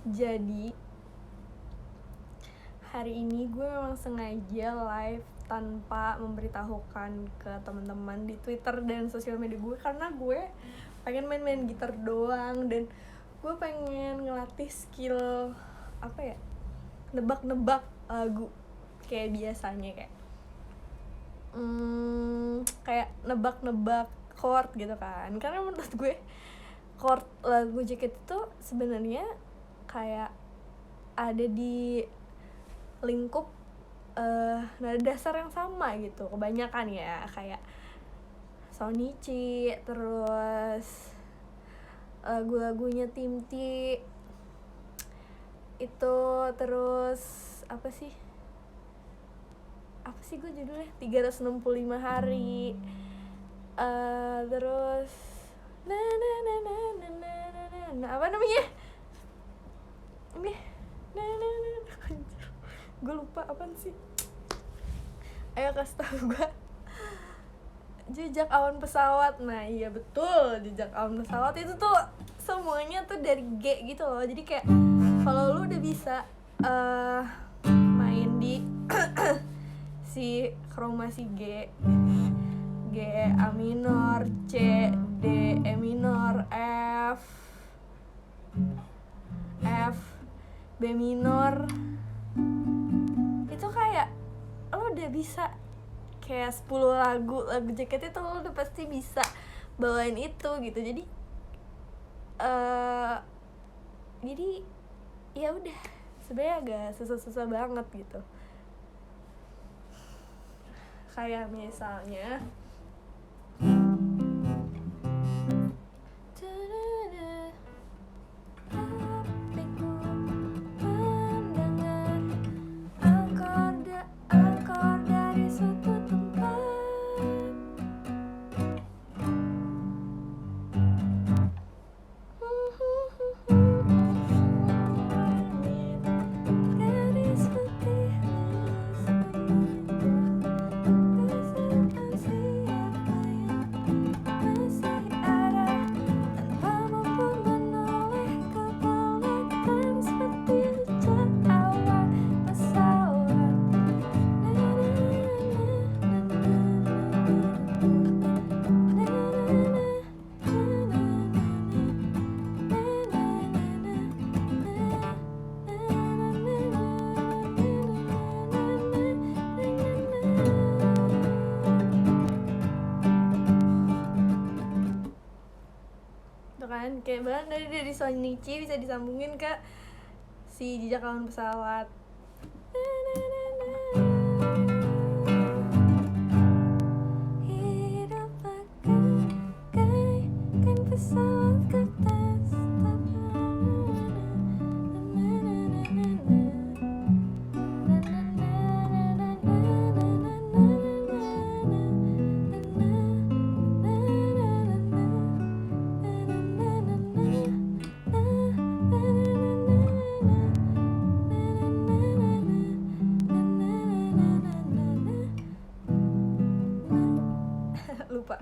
Jadi hari ini gue memang sengaja live tanpa memberitahukan ke teman-teman di Twitter dan sosial media gue, karena gue pengen main-main gitar doang dan gue pengen ngelatih skill nebak-nebak lagu kayak biasanya, kayak nebak-nebak chord gitu kan. Karena menurut gue chord lagu Jacket itu sebenarnya kayak ada di lingkup nada dasar yang sama gitu kebanyakan ya, kayak Shonichi, terus lagu-lagunya Tim T itu, terus apa sih gue judulnya 365 hari, terus apa namanya ini gue lupa apaan sih. Ayo kasih tau gue. Jejak awan pesawat. Nah iya betul, jejak awan pesawat itu tuh semuanya tuh dari G gitu loh. Jadi kayak kalau lu udah bisa main di si kromasi G A minor, C, D, E minor, F, B minor, itu kayak lo udah bisa kayak 10 lagu Jacket itu lo udah pasti bisa bawain itu gitu. Jadi ya udah, sebenarnya agak susah banget gitu. Kayak misalnya kan kayak banget dari Shonichi bisa disambungin ke si jejak awan pesawat. Hidup bagaikan pesawat kertas. Lupa.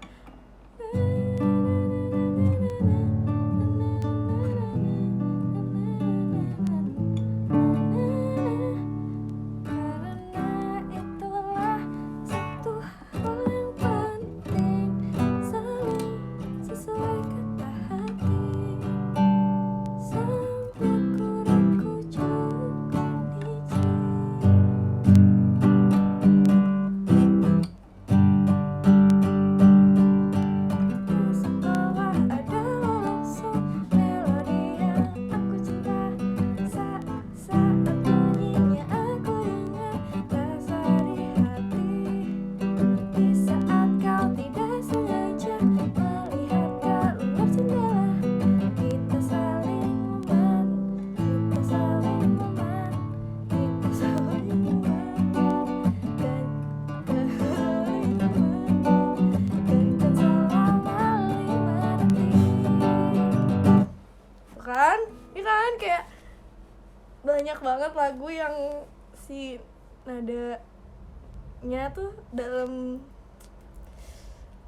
kan kayak banyak banget lagu yang si nadanya tuh dalam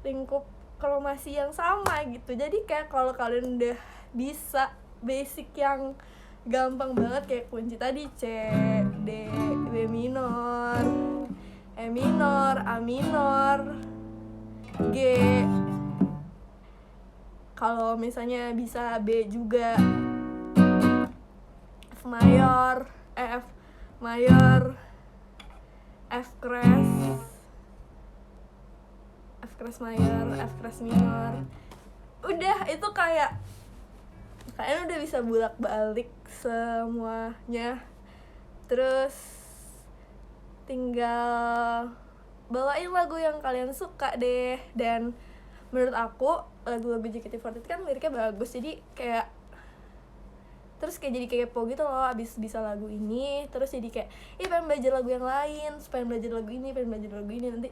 lingkup kromasi yang sama gitu. Jadi kayak kalau kalian udah bisa basic yang gampang banget kayak kunci tadi C, D, B minor, E minor, A minor, G. Kalau misalnya bisa B juga, F mayor, F mayor, F crash mayor, F crash minor. Udah, itu kayaknya udah bisa bolak-balik semuanya. Terus tinggal bawain lagu yang kalian suka deh. Dan menurut aku lagu-lagu JKT48 kan liriknya bagus, jadi kayak terus kayak jadi kepo gitu loh abis bisa lagu ini, terus jadi kayak pengen belajar lagu yang lain, pengen belajar lagu ini, nanti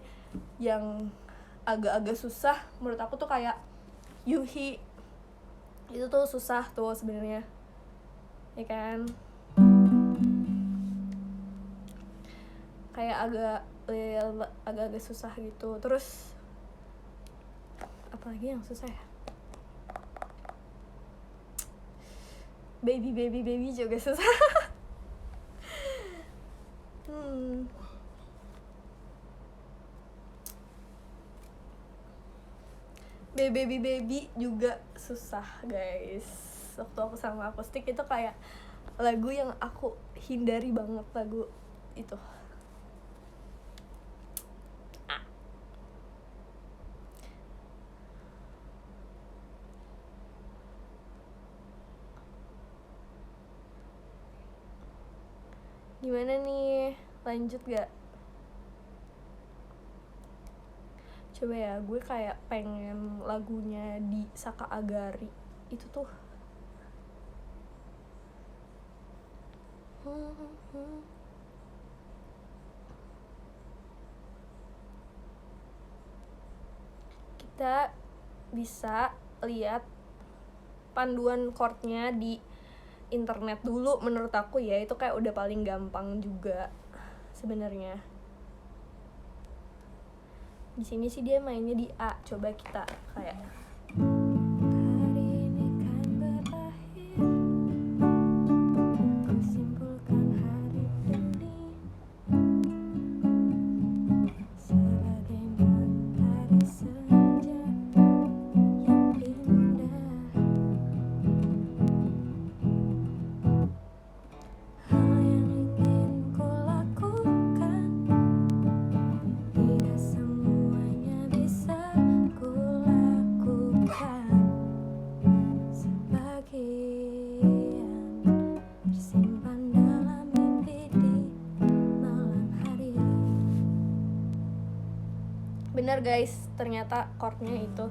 yang agak-agak susah menurut aku tuh kayak Yuhi, itu tuh susah tuh sebenarnya, ya kan, kayak agak-agak susah gitu. Terus apalagi yang susah ya, baby juga susah. Baby juga susah guys. Waktu aku sama akustik itu kayak lagu yang aku hindari banget, lagu itu. Gimana nih, lanjut gak? Coba ya, gue kayak pengen lagunya di Saka Agari itu tuh. Kita bisa lihat panduan chordnya di internet dulu menurut aku ya, itu kayak udah paling gampang juga sebenarnya. Di sini sih dia mainnya di A. Coba kita kayak bener guys, ternyata chordnya itu.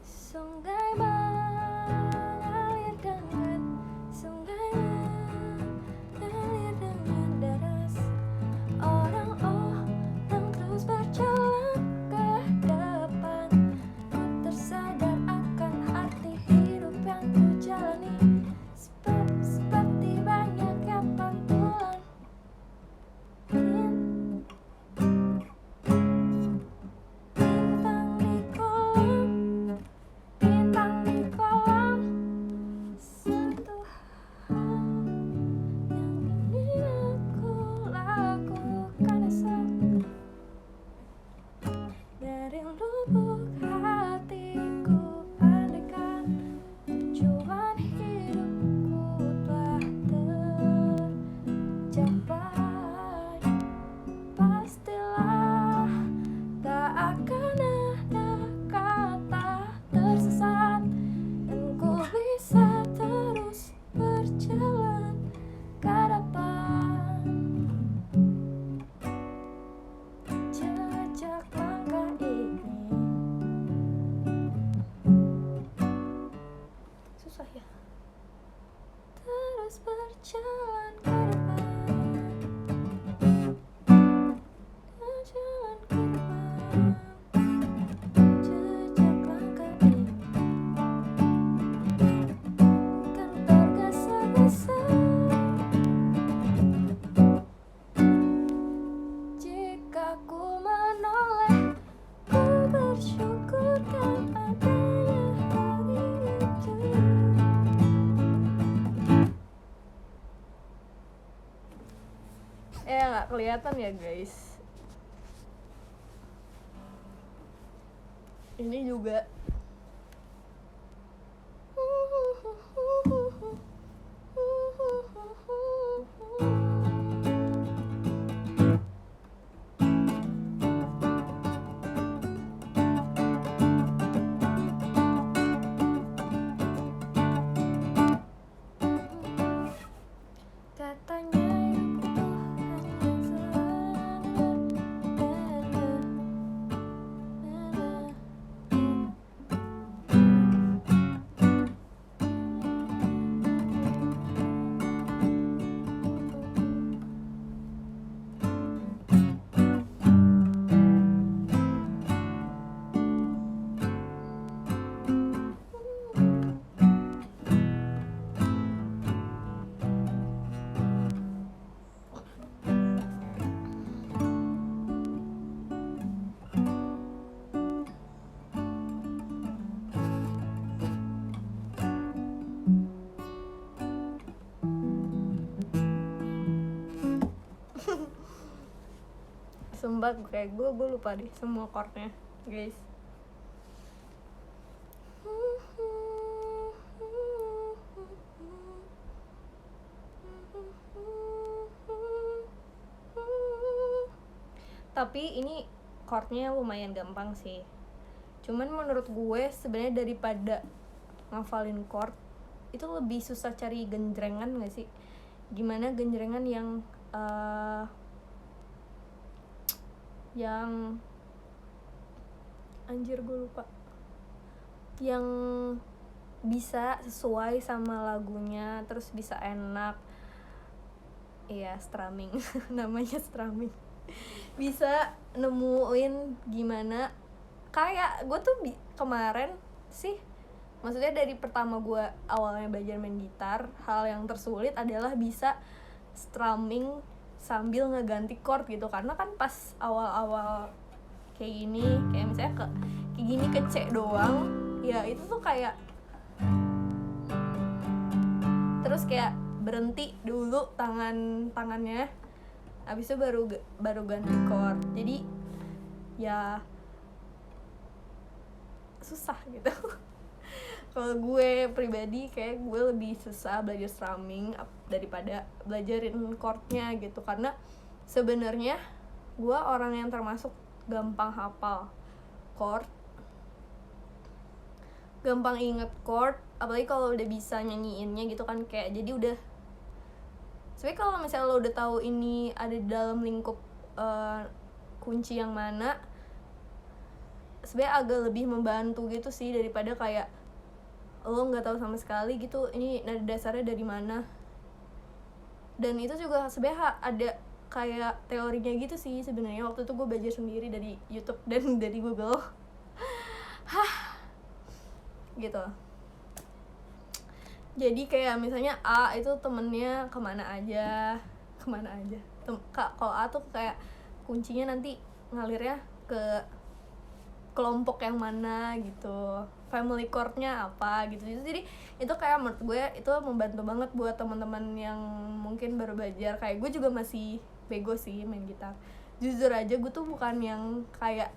Sungai mengalir dengan sungai mengalir dengan deras, orang terus berjalan ke depan. Ku tersadar akan arti hidup yang ku jalani, seperti banyaknya pantulan. Bintang di kolam, bintang nggak kelihatan ya guys. Ini juga katanya sumpah kayak gue lupa deh semua chordnya guys. Tapi ini chordnya lumayan gampang sih. Cuman menurut gue sebenarnya daripada ngafalin chord itu lebih susah cari genjrengan nggak sih? Gimana genjrengan yang anjir gue lupa, yang bisa sesuai sama lagunya terus bisa enak. Iya, strumming. Namanya strumming. Bisa nemuin gimana, kayak gue tuh kemarin sih, maksudnya dari pertama gue awalnya belajar main gitar, hal yang tersulit adalah bisa strumming sambil ngeganti chord gitu. Karena kan pas awal-awal kayak gini, kayak misalnya kayak gini ke C doang ya, itu tuh kayak terus kayak berhenti dulu tangannya, abis itu baru ganti chord. Jadi ya susah gitu. Kalau gue pribadi kayak gue lebih susah belajar strumming daripada belajarin chordnya gitu, karena sebenarnya gue orang yang termasuk gampang hafal chord, gampang inget chord, apalagi kalau udah bisa nyanyiinnya gitu kan, kayak jadi udah. Sebenarnya kalau misalnya lo udah tahu ini ada di dalam lingkup kunci yang mana, sebenarnya agak lebih membantu gitu sih daripada kayak lo nggak tahu sama sekali gitu ini nada dasarnya dari mana. Dan itu juga sebenarnya ada kayak teorinya gitu sih sebenarnya. Waktu itu gue belajar sendiri dari YouTube dan dari Google. Gitu. Jadi kayak misalnya A itu temennya kemana aja. Kalau A tuh kayak kuncinya nanti ngalirnya ke kelompok yang mana gitu, family chordnya apa gitu. Jadi itu kayak menurut gue itu membantu banget buat teman-teman yang mungkin baru belajar. Kayak gue juga masih bego sih main gitar, jujur aja gue tuh bukan yang kayak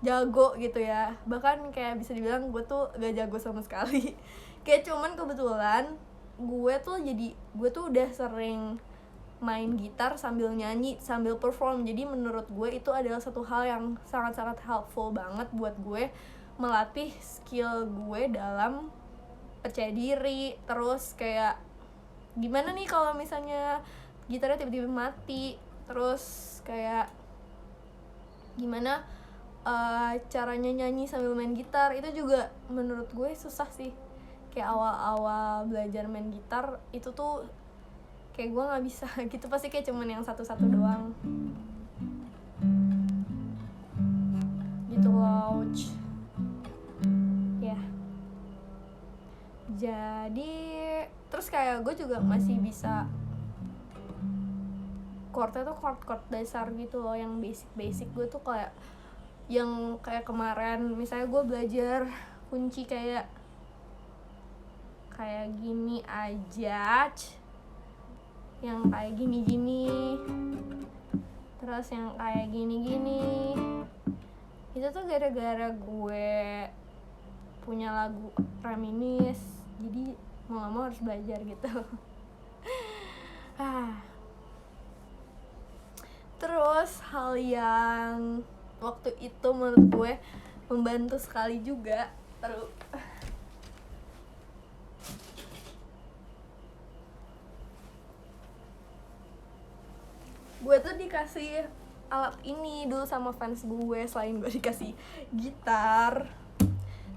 jago gitu ya, bahkan kayak bisa dibilang gue tuh gak jago sama sekali. Kayak cuman kebetulan gue tuh udah sering main gitar sambil nyanyi, sambil perform. Jadi menurut gue itu adalah satu hal yang sangat-sangat helpful banget buat gue melatih skill gue dalam percaya diri. Terus kayak gimana nih kalau misalnya gitarnya tiba-tiba mati, terus kayak gimana caranya nyanyi sambil main gitar. Itu juga menurut gue susah sih. Kayak awal-awal belajar main gitar itu tuh kayak gue nggak bisa gitu, pasti kayak cuman yang satu-satu doang gitu loh ya. Jadi terus kayak gue juga masih bisa chordnya tuh chord dasar gitu loh, yang basic gue tuh kayak yang kayak kemarin misalnya gue belajar kunci kayak gini aja, yang kayak gini-gini, terus yang kayak gini-gini. Itu tuh gara-gara gue punya lagu Reminisce, jadi mau gak mau harus belajar gitu. Terus hal yang waktu itu menurut gue membantu sekali juga, gue tuh dikasih alat ini dulu sama fans gue. Selain gue dikasih gitar,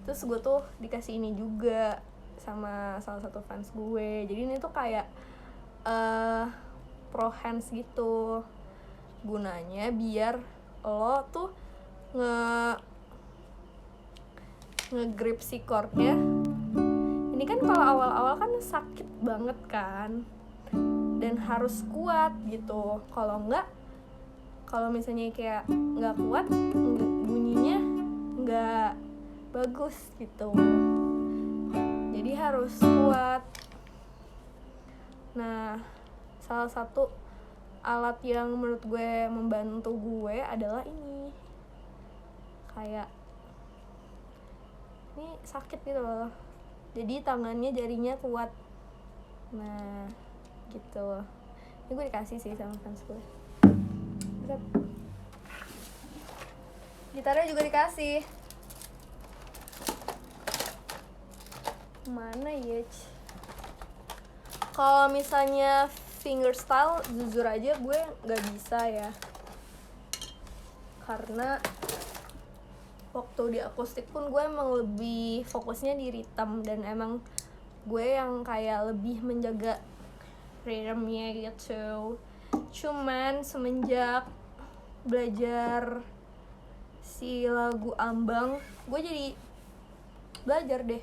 terus gue tuh dikasih ini juga sama salah satu fans gue. Jadi ini tuh kayak pro hands gitu, gunanya biar lo tuh nge-grip si chordnya. Ini kan kalau awal-awal kan sakit banget kan, dan harus kuat gitu. Kalau misalnya kayak nggak kuat, bunyinya nggak bagus gitu. Jadi harus kuat. Nah, salah satu alat yang menurut gue membantu gue adalah ini. Kayak ini sakit gitu loh, jadi tangannya, jarinya kuat. Nah gitu. Ini gue dikasih sih sama fans gue. Gitarnya juga dikasih. Mana ya? Kalau misalnya fingerstyle, jujur aja gue nggak bisa ya, karena waktu di akustik pun gue emang lebih fokusnya di rhythm, dan emang gue yang kayak lebih menjaga rhythmnya gitu. Cuman semenjak belajar si lagu Ambang, gue jadi belajar deh.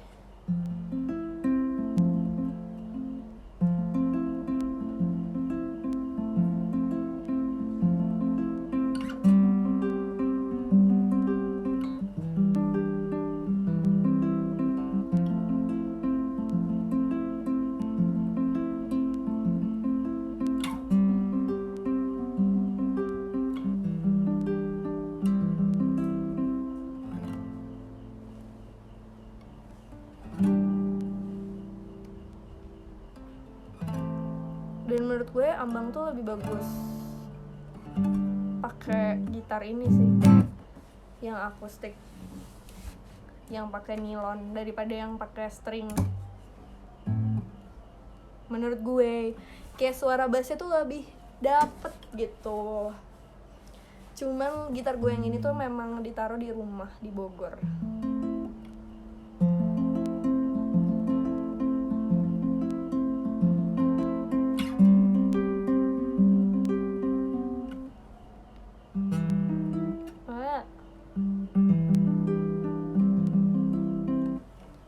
Dan menurut gue Ambang tuh lebih bagus pakai gitar ini sih, yang akustik, yang pakai nilon, daripada yang pakai string. Menurut gue kayak suara bassnya tuh lebih dapet gitu. Cuman gitar gue yang ini tuh memang ditaruh di rumah di Bogor.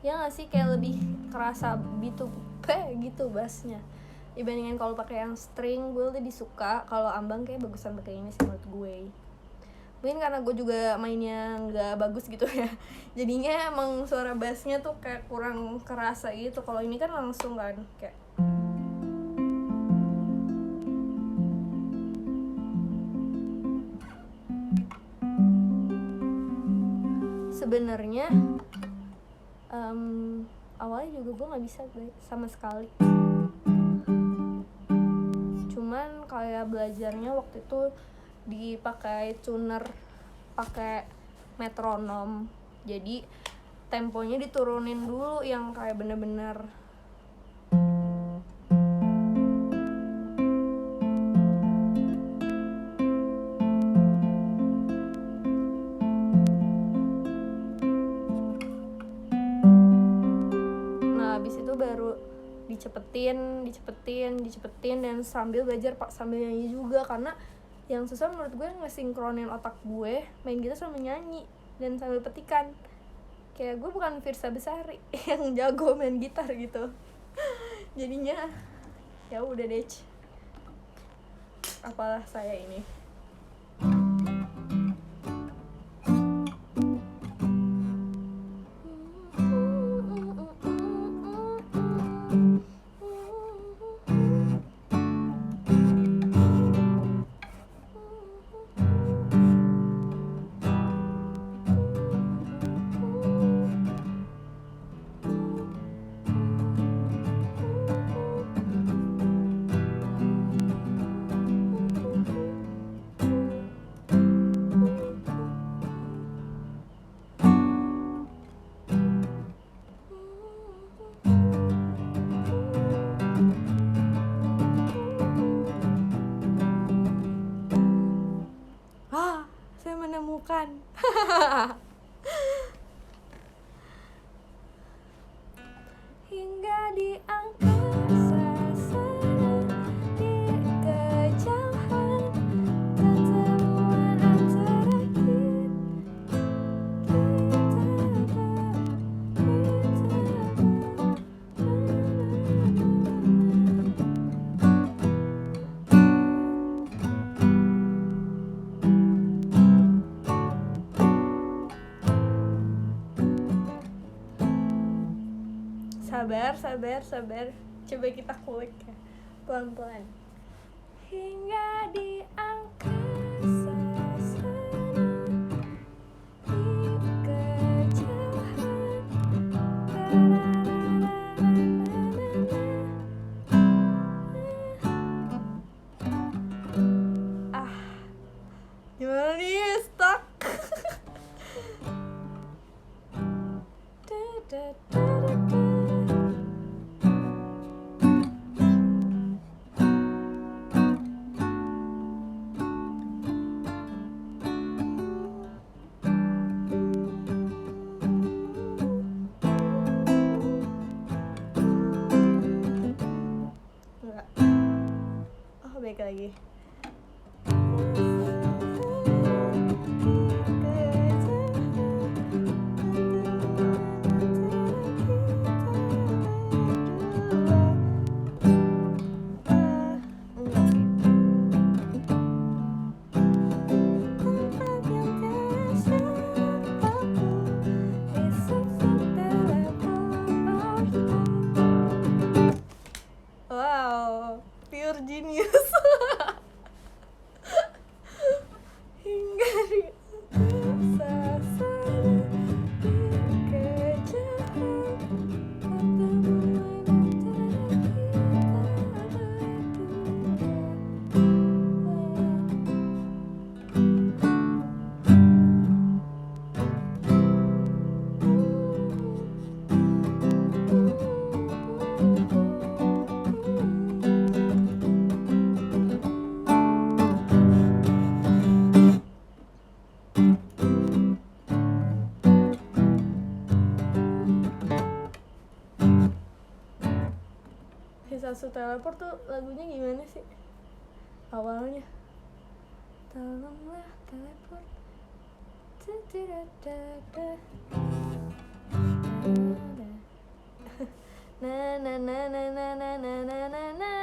Ya nggak sih, kayak lebih kerasa gitu bassnya dibandingin kalau pakai yang string. Gue lebih suka kalau Ambang kayak bagusan pakai ini sih menurut gue. Mungkin karena gue juga mainnya nggak bagus gitu ya, jadinya emang suara bassnya tuh kayak kurang kerasa gitu. Kalau ini kan langsung kan kayak sebenarnya awalnya juga gue nggak bisa sama sekali. Cuman kayak belajarnya waktu itu dipakai tuner, pakai metronom, jadi temponya diturunin dulu yang kayak bener-bener dicepetin dan sambil belajar sambil nyanyi juga. Karena yang susah menurut gue ngesinkronin otak gue main gitar sambil nyanyi dan sambil petikan. Kayak gue bukan Firsa Besari yang jago main gitar gitu. Jadinya ya udah deh, apalah saya ini. Hingga di angkasa sana, di kejauhan, pertemuan antara sabar, coba kita kulik ya, pelan-pelan. Hingga di angkasa sana, di kejauhan, gimana nih, stuck. Baik lagi. Wow, pure genius. Hingga di angkasa sana, di kejauhan, pertemuan antara kita Hisasu Teleport tuh lagunya gimana sih awalnya? Tolonglah teleport, na na na na na na na na na na.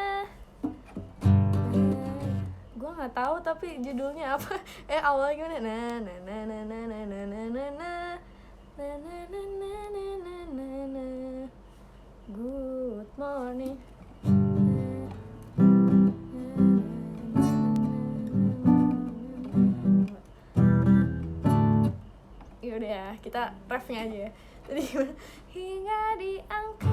Gue nggak tahu tapi judulnya apa. Awalnya gimana? Na na na na na na na na na na na na na na na na na. Good morning. Yaudah ya, kita refnya aja ya. Jadi gimana? Hingga di angka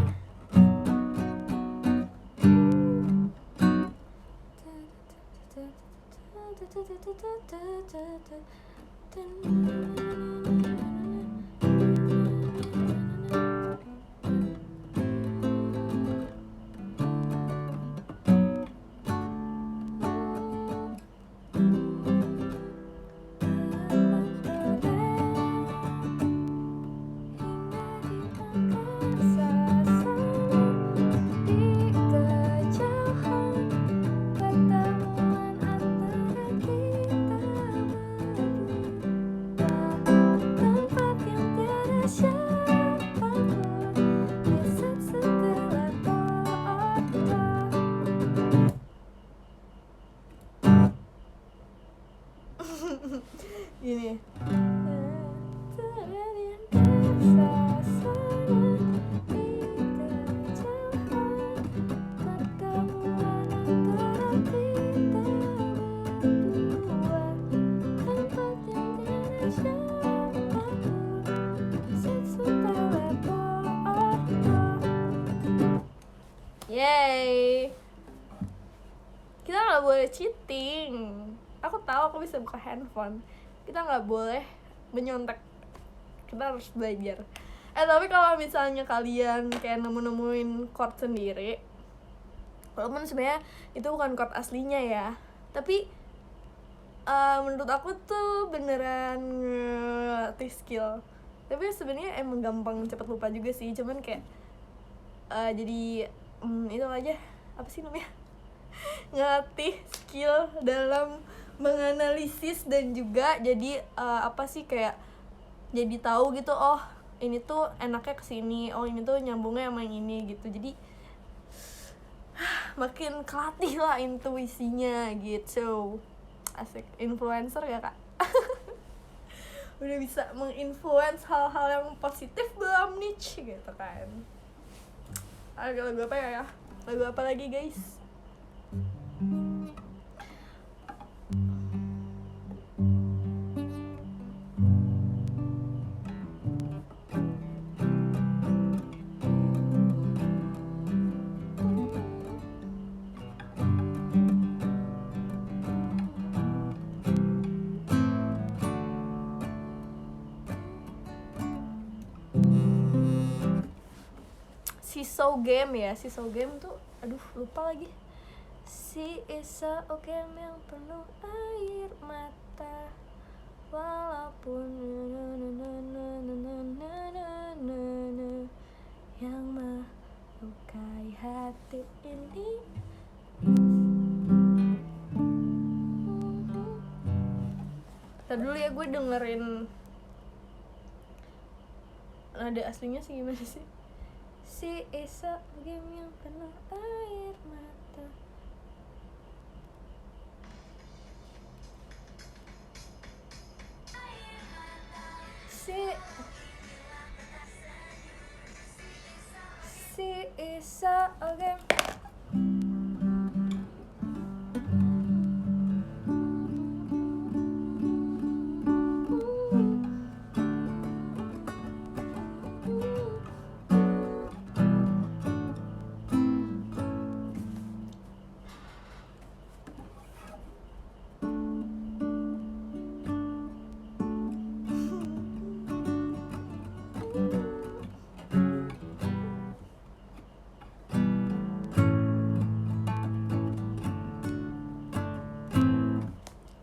gini. Yay, kita nggak boleh cheating. Aku tahu aku bisa buka handphone. Kita nggak boleh menyontek. Kita harus belajar. Tapi kalau misalnya kalian kayak nemuin chord sendiri, walaupun sebenarnya itu bukan chord aslinya ya, tapi menurut aku tuh beneran ngelatih skill, tapi sebenarnya emang gampang cepet lupa juga sih, cuman kayak jadi itu aja, apa sih namanya, ngelatih skill dalam menganalisis dan juga jadi apa sih, kayak jadi tahu gitu, oh ini tuh enaknya kesini, oh ini tuh nyambungnya sama yang ini gitu, jadi makin kelatih lah intuisinya gitu. Asik, influencer ya kak. Udah bisa menginfluence hal-hal yang positif belum nih gitu kan. Lagu apa ya, lagu apa lagi guys? Seesaw Game ya, Seesaw Game tuh aduh lupa lagi. Si Seesaw Game yang penuh air mata, walaupun yang melukai hati ini. Ntar dulu ya, gue dengerin nada aslinya sih gimana sih. Si Seesaw Game yang penuh air mata. Si Seesaw Game.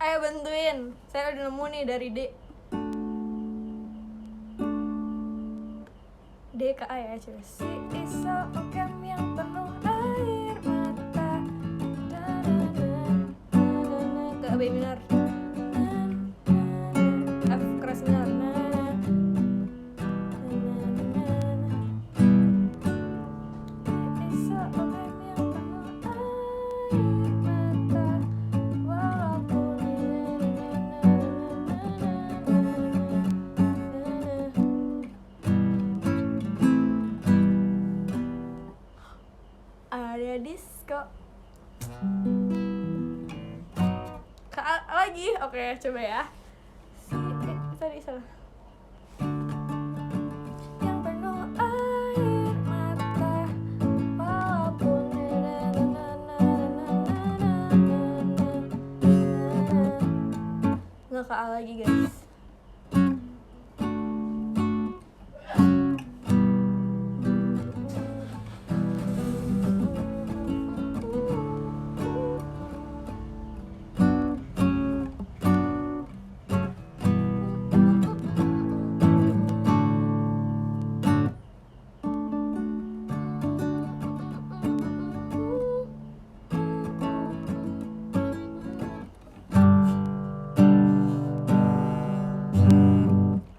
Ayo bantuin, saya udah nemu nih dari D ke A ya coba. Si Seesaw Game yang penuh air mata, ke B minor, F keras minor, Seesaw Game yang penuh air mata, walaupun ada disco. Lagi, oke coba ya. Tadi salah. Yang penuh air mata, walaupun nggak ke A lagi guys.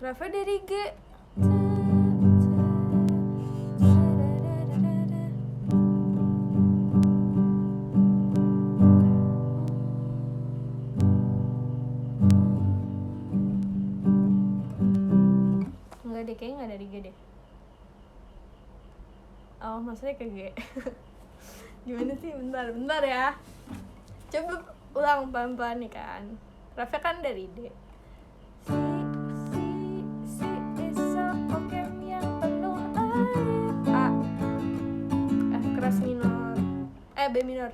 Rafa dari G. Enggak deh, kayaknya nggak dari G deh. Oh, maksudnya ke G. Gimana sih? Bentar ya. Coba ulang pelan-pelan nih kan. Rafa kan dari D. Si Seesaw Game yang penuh air. A. F keras minor. B minor.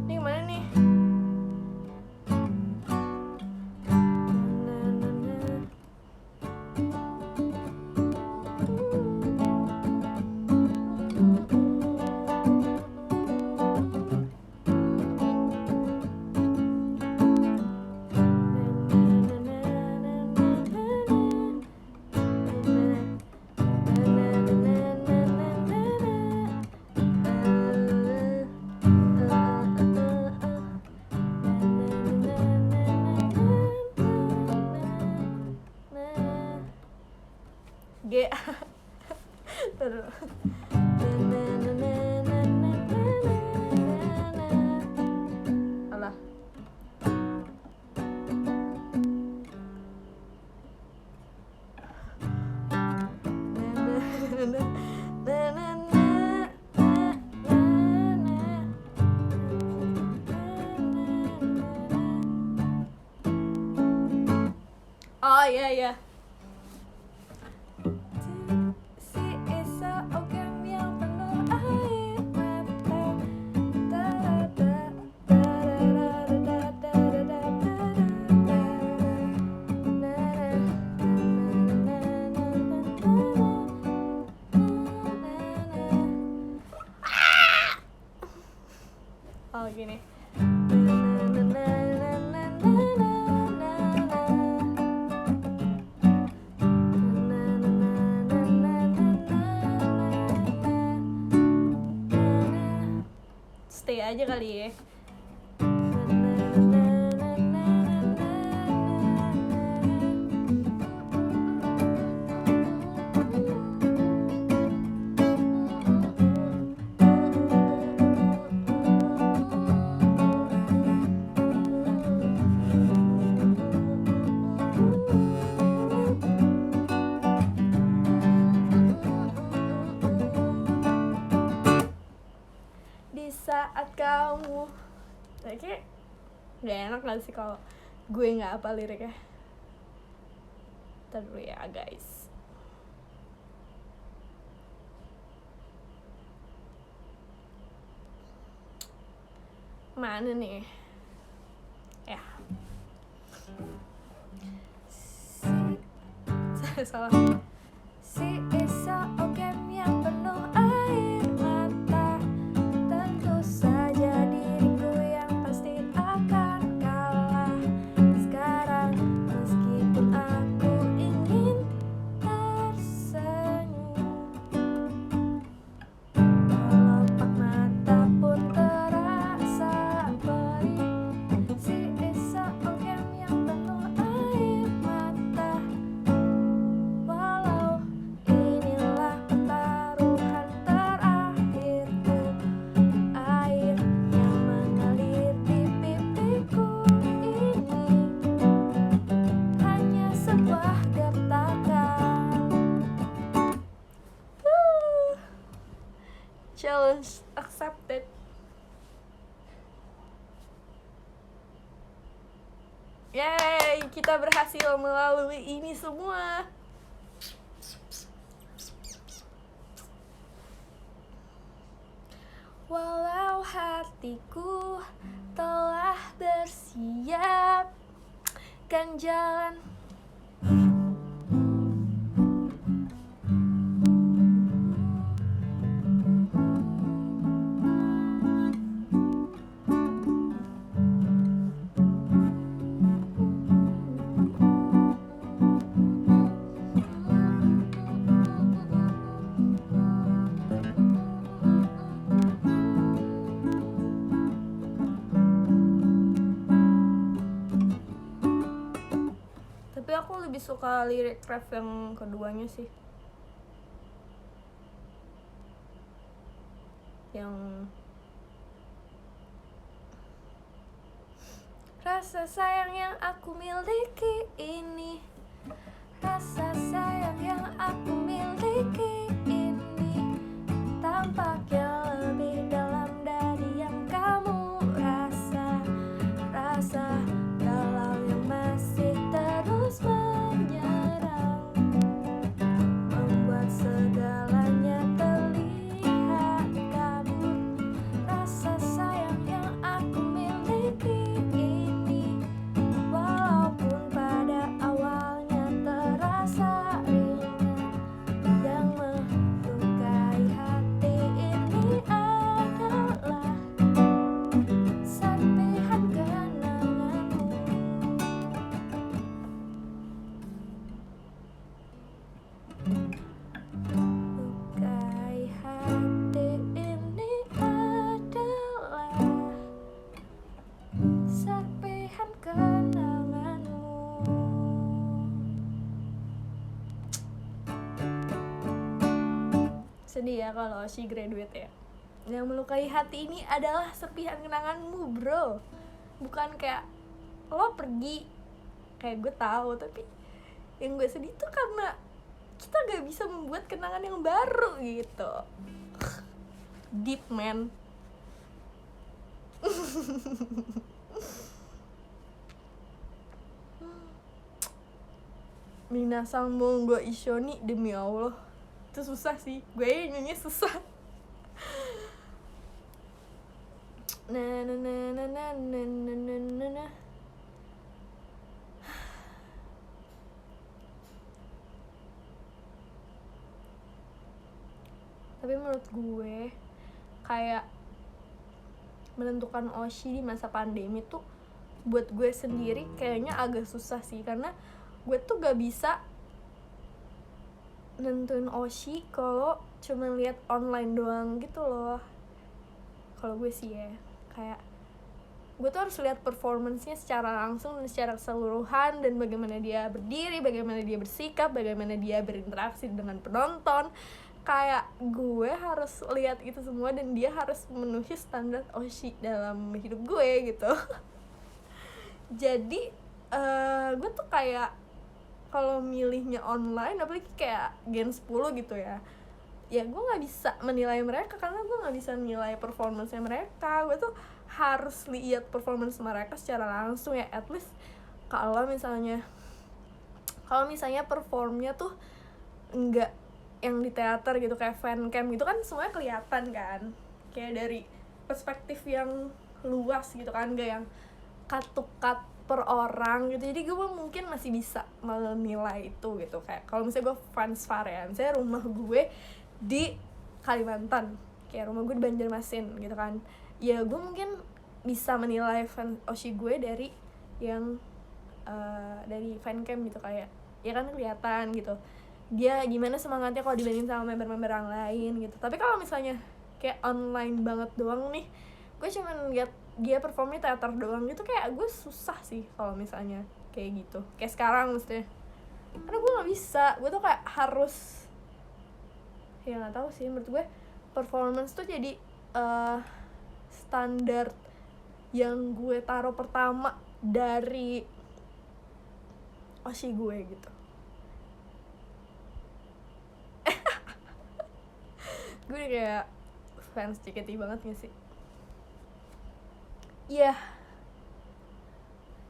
Ini gimana nih? Oh iya iya. Si Esa Okem yang penuh air mata. Oh gini. Stay aja kali ya. Di saat kamu, kayak nggak enak nggak sih kalau gue nggak apa liriknya. Ntar dulu ya guys. Mana nih? Ya. Salah. Si Esa Okem yang penuh air mata. Tentu saja diriku yang pasti akan kalah. Sekarang meskipun aku ingin tersenyum, kelopak mata pun terasa perih. Si Esa Okem yang penuh air mata. Walau inilah pertaruhan terakhirku, air yang mengalir di pipiku ini hanya sebuah gertakan. Challenge accepted. Yeay, kita berhasil melalui ini semua. Walau hatiku telah bersiapkan jalan, tapi aku lebih suka lirik ref yang keduanya sih, yang rasa sayang yang aku miliki ini, rasa sayang yang aku miliki ini tampaknya lebih dalam dari yang kamu rasa. Rasa galau yang masih terus menyerang, membuat segalanya terlihat kabur. Rasa sayang yang aku miliki ini, walaupun pada awalnya terasa ringan, yang melukai hati ini adalah serpihan kenanganmu. Lukai hati ini adalah serpihan kenanganmu. Sedih ya kalau she graduate ya. Yang melukai hati ini adalah serpihan kenanganmu, bro. Bukan kayak lo pergi, kayak gue tahu, tapi yang gue sedih tuh karena kita gak bisa membuat kenangan yang baru gitu. Deep man. Minasang monggo ishoni, demi Allah itu susah sih, gue nyanyi susah. Na na na na na na na na na na. Tapi menurut gue kayak menentukan oshi di masa pandemi tuh buat gue sendiri kayaknya agak susah sih, karena gue tuh gak bisa nentuin oshi kalau cuma lihat online doang gitu loh. Kalau gue sih ya, kayak gue tuh harus lihat performance-nya secara langsung dan secara keseluruhan, dan bagaimana dia berdiri, bagaimana dia bersikap, bagaimana dia berinteraksi dengan penonton. Kayak gue harus lihat itu semua dan dia harus memenuhi standar oshi dalam hidup gue gitu. Jadi gue tuh kayak kalau milihnya online, apalagi kayak Gen 10 gitu ya gue nggak bisa menilai mereka karena gue nggak bisa menilai performance-nya mereka. Gue tuh harus lihat performance mereka secara langsung ya, at least kalau misalnya performnya tuh enggak yang di teater gitu kayak fan cam gitu kan semuanya kelihatan kan, kayak dari perspektif yang luas gitu kan, gak yang cut to cut per orang gitu. Jadi gue mungkin masih bisa menilai itu gitu. Kayak kalau misalnya gue fans varian, misalnya rumah gue di Kalimantan, kayak rumah gue di Banjarmasin gitu kan, ya gue mungkin bisa menilai fan oshi gue dari yang dari fan cam gitu, kayak ya kan kelihatan gitu dia gimana semangatnya kalau dibandingin sama member-member yang lain gitu. Tapi kalau misalnya kayak online banget doang nih, gue cuma lihat dia performnya teater doang gitu, kayak gue susah sih kalau misalnya kayak gitu, kayak sekarang maksudnya. Karena gue nggak bisa, gue tuh kayak harus, ya nggak tahu sih, menurut gue performance tuh jadi standar yang gue taruh pertama dari oshi gue gitu. Gue udah kayak fans JKT banget gak sih? Iya,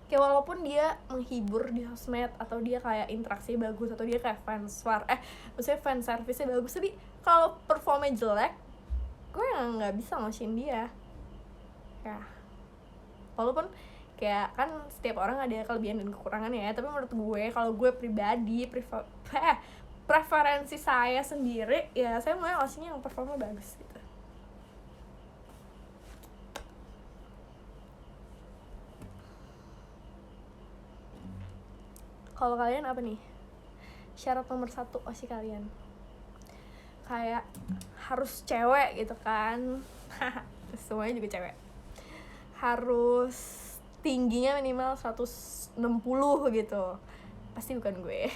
kayak walaupun dia menghibur di sosmed, atau dia kayak interaksi bagus, atau dia kayak maksudnya fan service-nya bagus, tapi kalau performnya jelek, gue nggak bisa ngoshin dia. Ya, walaupun kayak kan setiap orang ada kelebihan dan kekurangannya ya, tapi menurut gue, kalau gue pribadi preferensi saya sendiri ya, saya mau oshinya yang performnya bagus gitu. Kalau kalian apa nih syarat nomor 1 oshi kalian? Kayak harus cewek gitu kan. Semuanya juga cewek. Harus tingginya minimal 160 gitu. Pasti bukan gue.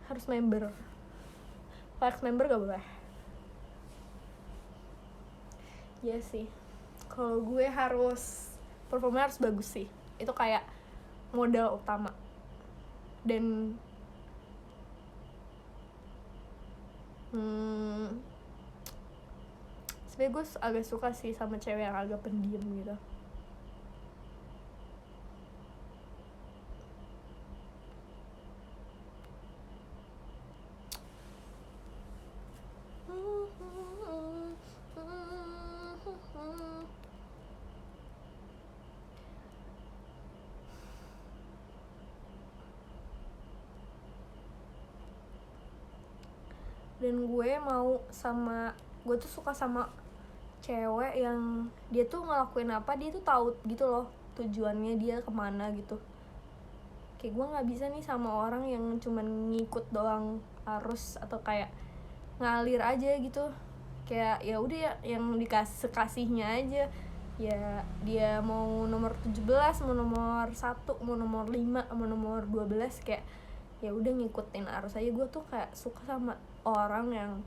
Harus member. Flex member gak boleh. Iya sih. Kalau gue harus performanya harus bagus sih. Itu kayak modal utama. Dan sebenernya gue agak suka sih sama cewek yang agak pendiam gitu. Dan gue tuh suka sama cewek yang dia tuh ngelakuin apa, dia tuh tahu gitu loh tujuannya dia kemana gitu. Kayak gue nggak bisa nih sama orang yang cuman ngikut doang arus, atau kayak ngalir aja gitu. Kayak ya udah ya, yang kasihnya aja ya, dia mau nomor 17, mau nomor 1, mau nomor 5, mau nomor 12, kayak ya udah ngikutin arus aja. Gue tuh kayak suka sama orang yang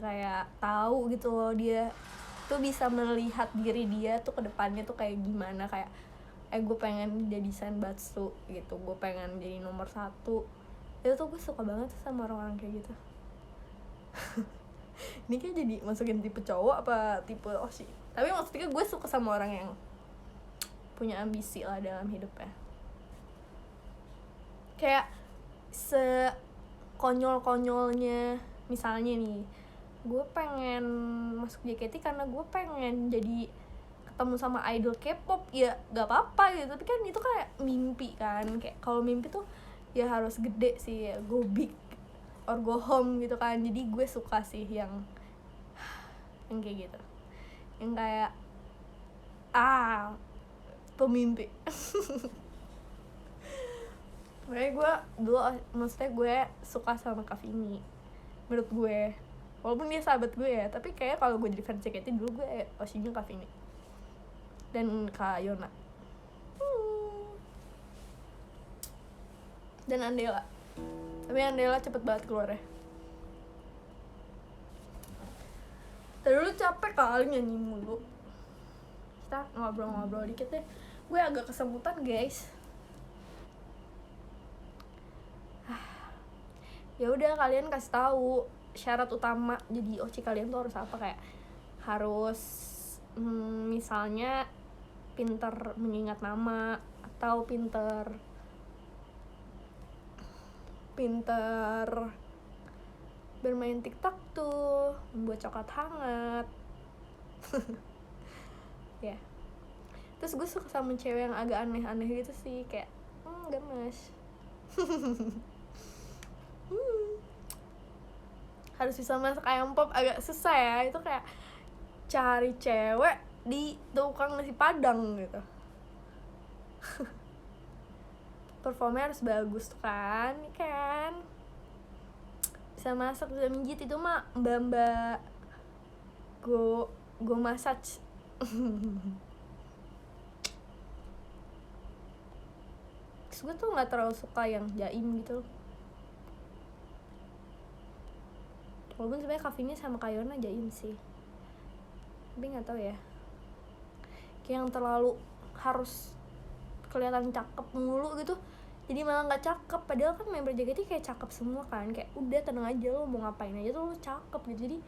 kayak tahu gitu loh, dia tuh bisa melihat diri dia tuh ke depannya tuh kayak gimana, kayak gue pengen jadi senbatsu gitu, gue pengen jadi nomor 1. Itu tuh gue suka banget sama orang-orang kayak gitu. Ini kayak jadi masukin tipe cowok apa tipe Oshi. Tapi maksudnya gue suka sama orang yang punya ambisi lah dalam hidupnya. Kayak sekonyol-konyolnya, misalnya nih, gue pengen masuk JKT karena gue pengen jadi ketemu sama idol K-pop, ya gak apa-apa gitu. Tapi kan itu kayak mimpi kan, kayak kalau mimpi tuh ya harus gede sih, ya go big or go home gitu kan. Jadi gue suka sih yang kayak gitu, yang kayak pemimpi. Makanya gue dulu, maksudnya gue suka sama Kak Vini, menurut gue, walaupun dia sahabat gue ya, tapi kayak kalau gue jadi fans JKT dulu gue Oshinya Kak Vini dan Kak Yona dan Andela. Tapi Andela cepet banget keluar ya. Terus capek kali nyanyi mulu. Kita ngobrol-ngobrol dikit deh. Gue agak kesemutan guys. Ya udah, kalian kasih tahu syarat utama jadi OC kalian tuh harus apa. Kayak harus misalnya pinter mengingat nama, atau pinter bermain TikTok tuh, membuat coklat hangat. Ya. Terus gue suka sama cewek yang agak aneh-aneh gitu sih, kayak gemes. Harus bisa masak ayam pop, agak susah ya. Itu kayak cari cewek di tukang nasi padang gitu. Performnya harus bagus tuh kan, bisa masak, bisa mijit, itu mah mbak go massage. Terus gue tuh nggak terlalu suka yang jaim gitu. Walaupun sebenarnya Kak Vini sama Kak Yona jaim sih, tapi nggak tahu ya, kayak yang terlalu harus kelihatan cakep mulu gitu, jadi malah nggak cakep. Padahal kan member JKT kayak cakep semua kan, kayak udah tenang aja, lo mau ngapain aja tuh lo cakep gitu. Jadi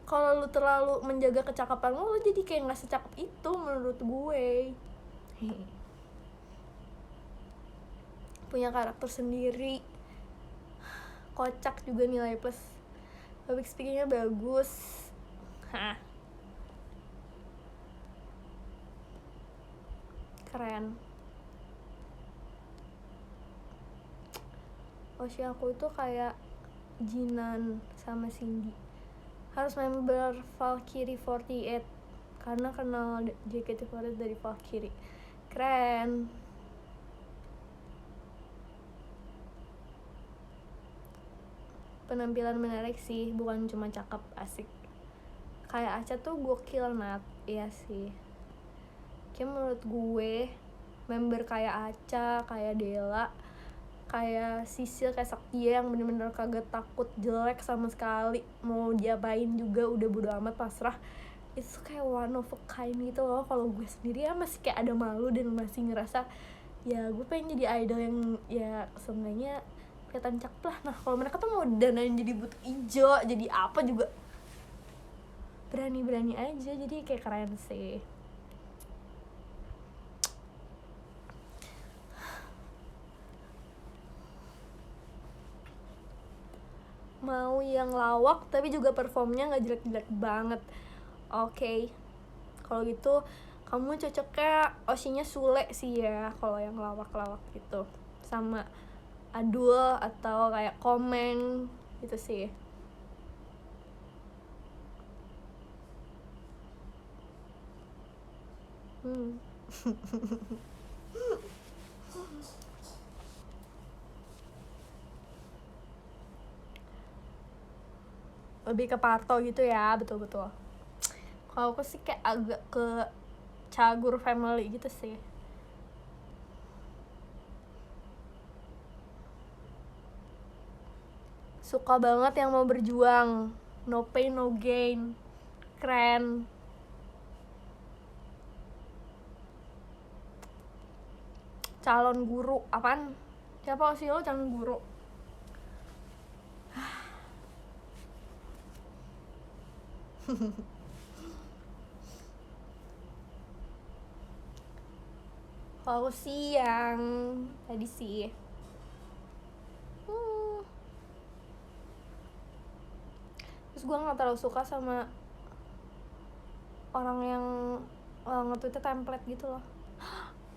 kalau lo terlalu menjaga kecakapan lo jadi kayak nggak secakep itu menurut gue. Punya karakter sendiri, kocak juga, nilai plus, public speakingnya bagus. Keren. Oshi aku itu kayak Jinan sama Cindy, harus member Valkyrie 48 karena kenal JKT48 dari Valkyrie. Keren. Penampilan menarik sih, bukan cuma cakep, asik. Kayak Acha tuh gokil, Nat. Iya sih, kayak menurut gue member kayak Acha, kayak Dela, kayak Sisil, kayak Saktia yang bener-bener kagak takut jelek sama sekali, mau diapain juga udah bodo amat, pasrah. Itu kayak one of a kind gitu loh. Kalau gue sendiri ya masih kayak ada malu dan masih ngerasa ya gue pengen jadi idol yang ya sebenarnya kelihatan cakep lah. Nah kalau mereka tuh mau danain jadi butuh ijo, jadi apa juga berani-berani aja, jadi kayak keren sih. Mau yang lawak tapi juga performnya nggak jelek-jelek banget. Oke. Kalau gitu kamu cocoknya Oshinya Sule sih ya, kalau yang lawak-lawak gitu, sama Adul atau kayak Komeng gitu sih. Lebih ke Parto gitu ya, betul-betul. Kalau aku sih kayak agak ke Cagur family gitu sih. Suka banget yang mau berjuang, no pain no gain, keren. Calon guru, apaan? Siapa sih lo calon guru? Kalau sih yang tadi sih terus gue nggak terlalu suka sama orang yang nge-tweetnya template gitu loh.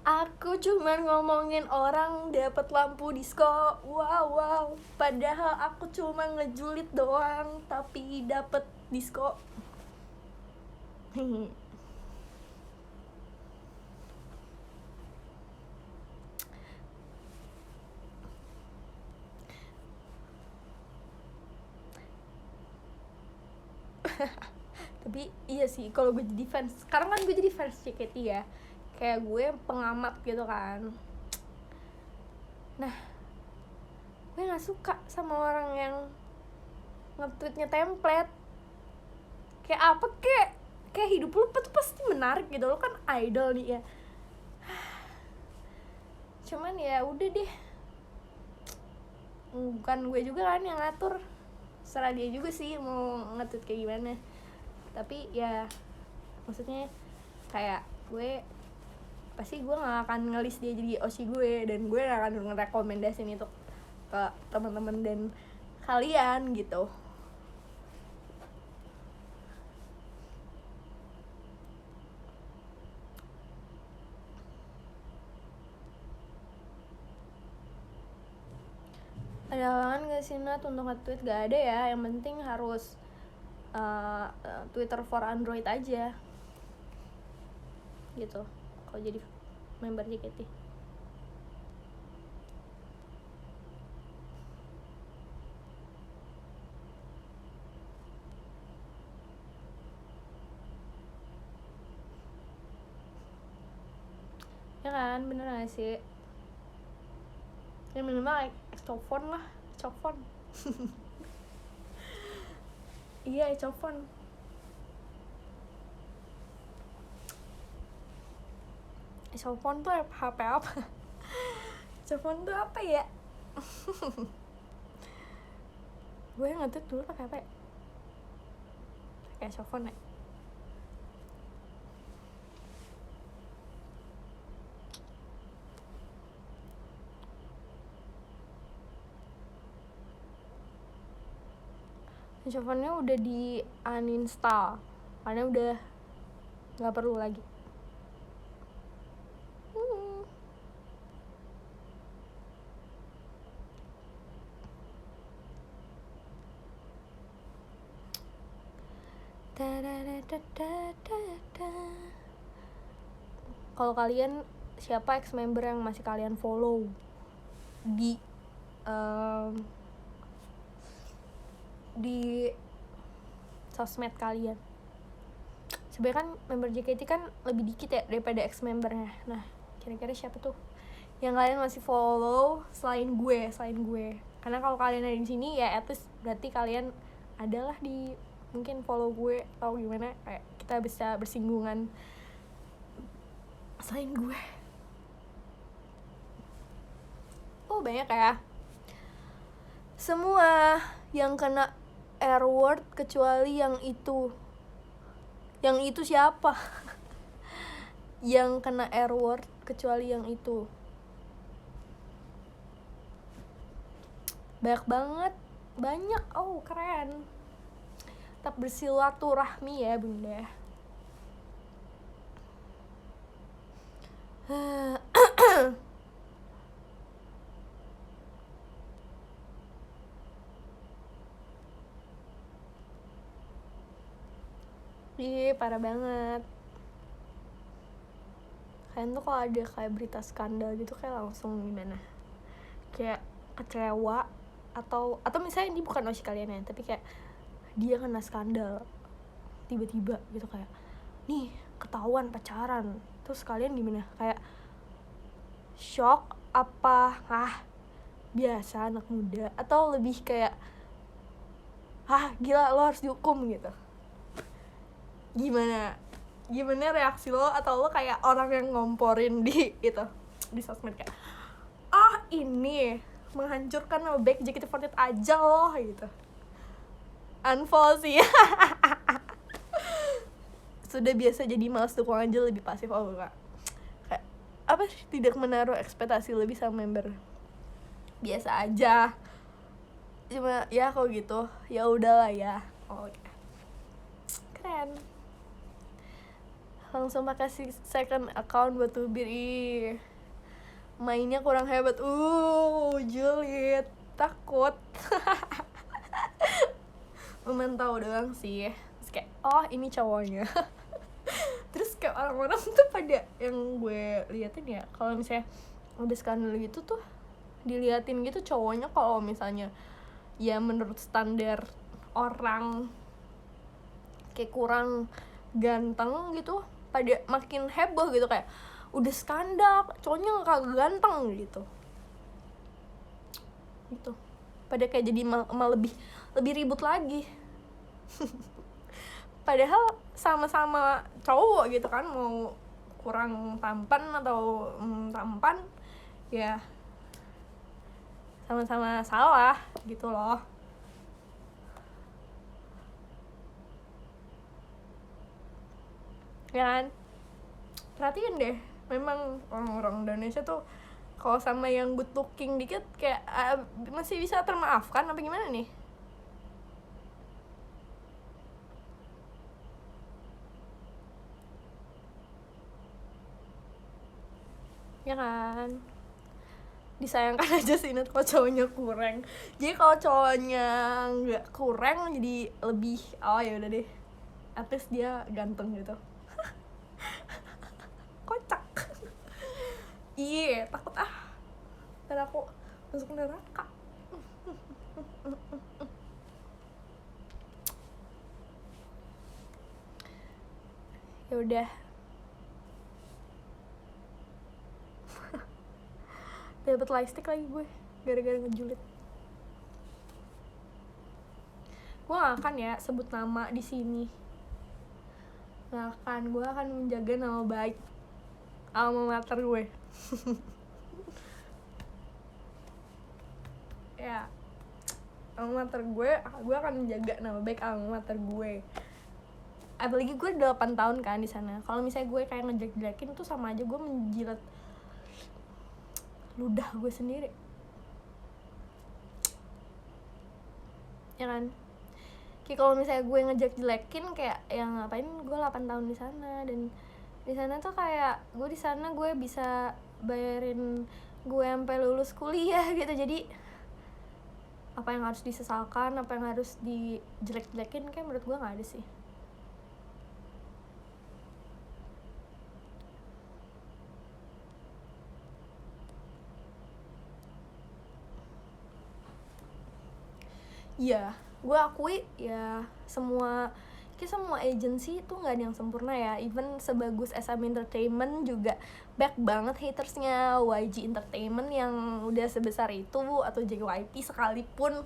Aku cuman ngomongin orang dapat lampu disco, wow, padahal aku cuma ngejulit doang tapi dapat disco. Tapi iya sih, kalau gue jadi fans, sekarang kan gue jadi fans JKT ya, kayak gue pengamat gitu kan. Nah, gue nggak suka sama orang yang nge-tweetnya template. Kayak apa, kayak hidup lu tuh pasti menarik gitu, lu kan idol nih ya. Cuman ya udah deh, bukan gue juga kan yang ngatur, serah dia juga sih mau nge-tweet kayak gimana. Tapi ya maksudnya kayak gue pasti gue nggak akan ngelis dia jadi osi gue, dan gue nggak akan ngerekomendasiin itu ke teman-teman dan kalian gitu. Ada halangan gak sih Nat untuk nge-tweet? Gak ada ya, yang penting harus Twitter for Android aja gitu kalau jadi member JKT. Ya kan, bener gak sih? Ya minimal Ecofon lah, Ecofon. Iya, Ecofon. Ecofon tuh HP apa? Ecofon tuh apa ya? Gue nge-tweet dulu pakai apa ya? Pakai Ecofon ya? Ecefonnya udah di uninstall karena udah nggak perlu lagi. Kalau kalian siapa ex member yang masih kalian follow di sosmed kalian? Sebenarnya kan member JKT kan lebih dikit ya daripada ex membernya. Nah, kira-kira siapa tuh yang kalian masih follow selain gue? Karena kalau kalian ada di sini ya at least berarti kalian adalah di mungkin follow gue atau gimana, kayak kita bisa bersinggungan. Selain gue, oh banyak ya, semua yang kena R-word kecuali yang itu siapa? Yang kena R-word kecuali yang itu banyak. Oh keren. Tetap bersilaturahmi ya bunda. Ih, parah banget. Kalian tuh kalau ada kayak berita skandal gitu kayak langsung gimana? Kayak kecewa atau misalnya ini bukan osi kalian ya, tapi kayak dia kena skandal tiba-tiba gitu, kayak nih ketahuan pacaran, terus kalian gimana? Kayak shock apa biasa anak muda, atau lebih kayak gila lo harus dihukum gitu? Gimana reaksi lo? Atau lo kayak orang yang ngomporin di sosmed kayak ini menghancurkan nama baik JKT48 aja loh gitu, unfollow sih. sudah biasa jadi malas dukung aja lebih pasif. Oh enggak, kayak apa sih, tidak menaruh ekspektasi lebih sama member, biasa aja, cuma ya kalau gitu ya udahlah ya. Oke, keren. Langsung pakai second account buat tubir. Ih, mainnya kurang hebat. Julid takut. Memantau doang sih. Terus kayak oh ini cowoknya. Terus kayak orang-orang tuh pada yang gue liatin ya, kalau misalnya udah skandal gitu tuh diliatin gitu cowoknya, kalau misalnya ya menurut standar orang kayak kurang ganteng gitu, pada makin heboh gitu, kayak udah skandal cowoknya kagak ganteng gitu pada kayak jadi lebih ribut lagi. Padahal sama-sama cowok gitu kan, mau kurang tampan atau tampan ya sama-sama salah gitu loh. Ya kan, perhatiin deh, memang orang-orang Indonesia tuh kalau sama yang good looking dikit kayak masih bisa termaafkan apa gimana nih? Ya kan, disayangkan aja sih Nat kalau cowoknya kurang. Jadi kalau cowoknya nggak kurang jadi lebih, oh ya udah deh, at least dia ganteng gitu. Kocak. Iya, takut ntar aku masuk neraka. Ya udah. Dapat lightstick lagi gue gara-gara ngejulit. Gue gak akan ya sebut nama di sini. Gak akan, gue akan menjaga nama baik alma mater gue. Ya, alma mater gue akan menjaga nama baik alma mater gue. Apalagi gue 8 tahun kan di sana. Kalau misalnya gue kayak ngejelek-jelekin tuh sama aja gue menjilat ludah gue sendiri. Ya kan? Kayak kalau misalnya gue ngejelek-jelekin kayak yang ngapain gue 8 tahun di sana, dan di sana tuh kayak gue di sana gue bisa bayarin gue sampai lulus kuliah gitu. Jadi apa yang harus disesalkan, apa yang harus dijelek-jelekin, kayak menurut gue nggak ada sih. Iya, gue akui ya semua agency itu nggak ada yang sempurna ya. Even sebagus SM Entertainment juga back banget hatersnya. YG Entertainment yang udah sebesar itu, atau JYP sekalipun,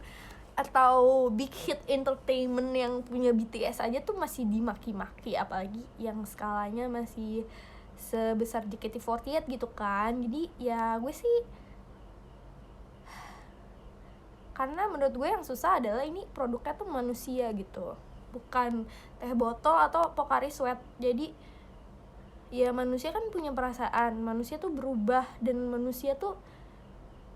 atau Big Hit Entertainment yang punya BTS aja tuh masih dimaki-maki, apalagi yang skalanya masih sebesar JKT48 gitu kan. Jadi ya gue sih, karena menurut gue yang susah adalah ini produknya tuh manusia gitu, bukan teh botol atau Pocari Sweat. Jadi ya manusia kan punya perasaan, manusia tuh berubah, dan manusia tuh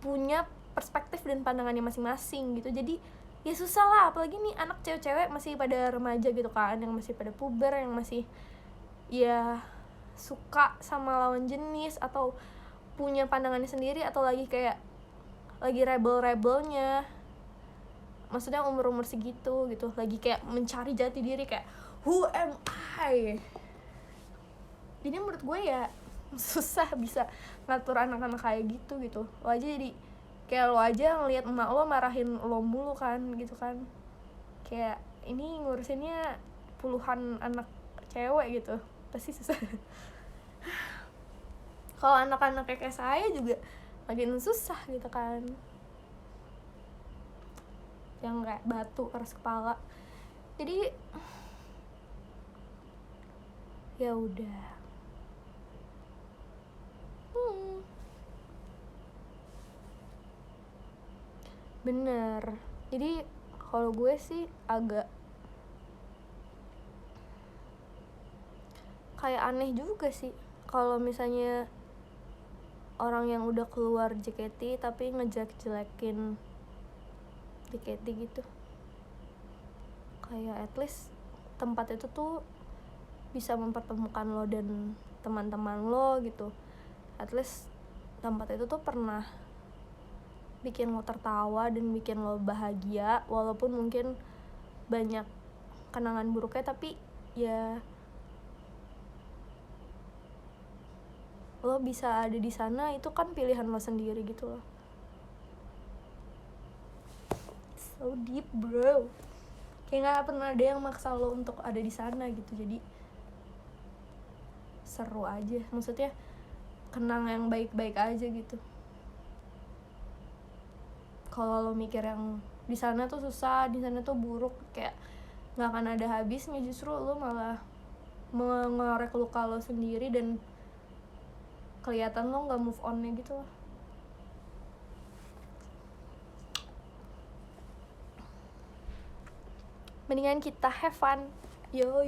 punya perspektif dan pandangannya masing-masing gitu. Jadi ya susah lah, apalagi nih anak cewek-cewek masih pada remaja gitu kan, yang masih pada puber, yang masih ya suka sama lawan jenis, atau punya pandangannya sendiri, atau lagi kayak lagi rebel-rebelnya, maksudnya umur-umur segitu gitu, lagi kayak mencari jati diri, kayak who am I. Jadi menurut gue ya susah bisa ngatur anak-anak kayak gitu. Lo aja jadi kayak lo aja ngelihat emak lo marahin lo mulu kan gitu kan, kayak ini ngurusinnya puluhan anak cewek gitu, pasti susah. Kalau anak-anak kayak saya juga makin susah gitu kan, yang kayak batu keras kepala. Jadi ya udah. Bener. Jadi kalau gue sih agak kayak aneh juga sih kalau misalnya orang yang udah keluar JKT tapi ngejelek-jelekin JKT gitu. Kayak at least tempat itu tuh bisa mempertemukan lo dan teman-teman lo gitu. At least tempat itu tuh pernah bikin lo tertawa dan bikin lo bahagia, walaupun mungkin banyak kenangan buruknya, tapi ya lo bisa ada di sana itu kan pilihan lo sendiri gitu loh. So deep bro, kayak nggak pernah ada yang maksa lo untuk ada di sana gitu. Jadi seru aja, maksudnya kenang yang baik-baik aja gitu. Kalau lo mikir yang di sana tuh susah, di sana tuh buruk, kayak nggak akan ada habisnya, justru lo malah mengorek luka lo sendiri dan kelihatan lo nggak move onnya gitu loh. Mendingan kita have fun, yo.